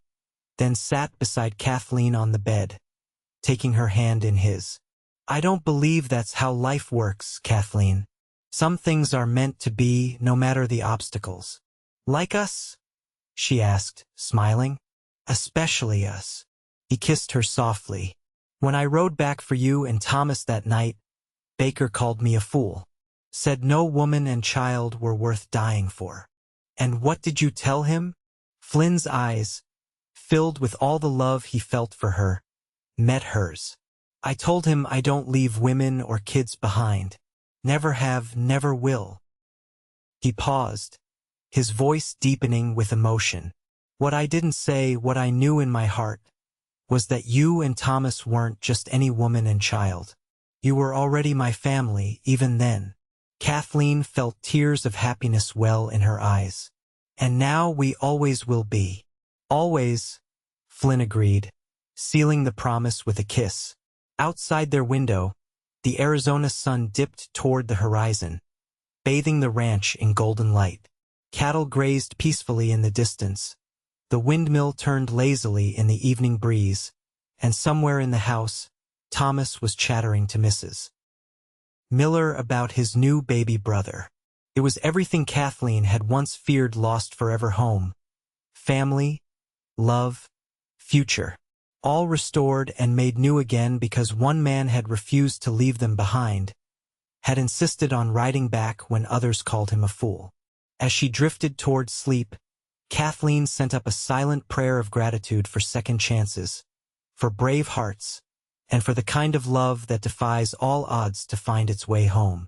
then sat beside Kathleen on the bed, taking her hand in his. "I don't believe that's how life works, Kathleen. Some things are meant to be, no matter the obstacles." "Like us?" she asked, smiling. "Especially us." He kissed her softly. "When I rode back for you and Thomas that night, Baker called me a fool. Said no woman and child were worth dying for." "And what did you tell him?" Flynn's eyes, filled with all the love he felt for her, met hers. "I told him I don't leave women or kids behind. Never have, never will." He paused, his voice deepening with emotion. "What I didn't say, what I knew in my heart, was that you and Thomas weren't just any woman and child. You were already my family, even then." Kathleen felt tears of happiness well in her eyes. "And now we always will be." "Always," Flynn agreed, sealing the promise with a kiss. Outside their window, the Arizona sun dipped toward the horizon, bathing the ranch in golden light. Cattle grazed peacefully in the distance. The windmill turned lazily in the evening breeze, and somewhere in the house, Thomas was chattering to Mrs. Miller about his new baby brother. It was everything Kathleen had once feared lost forever: home, family, love, future. All restored and made new again because one man had refused to leave them behind, had insisted on riding back when others called him a fool. As she drifted toward sleep, Kathleen sent up a silent prayer of gratitude for second chances, for brave hearts, and for the kind of love that defies all odds to find its way home.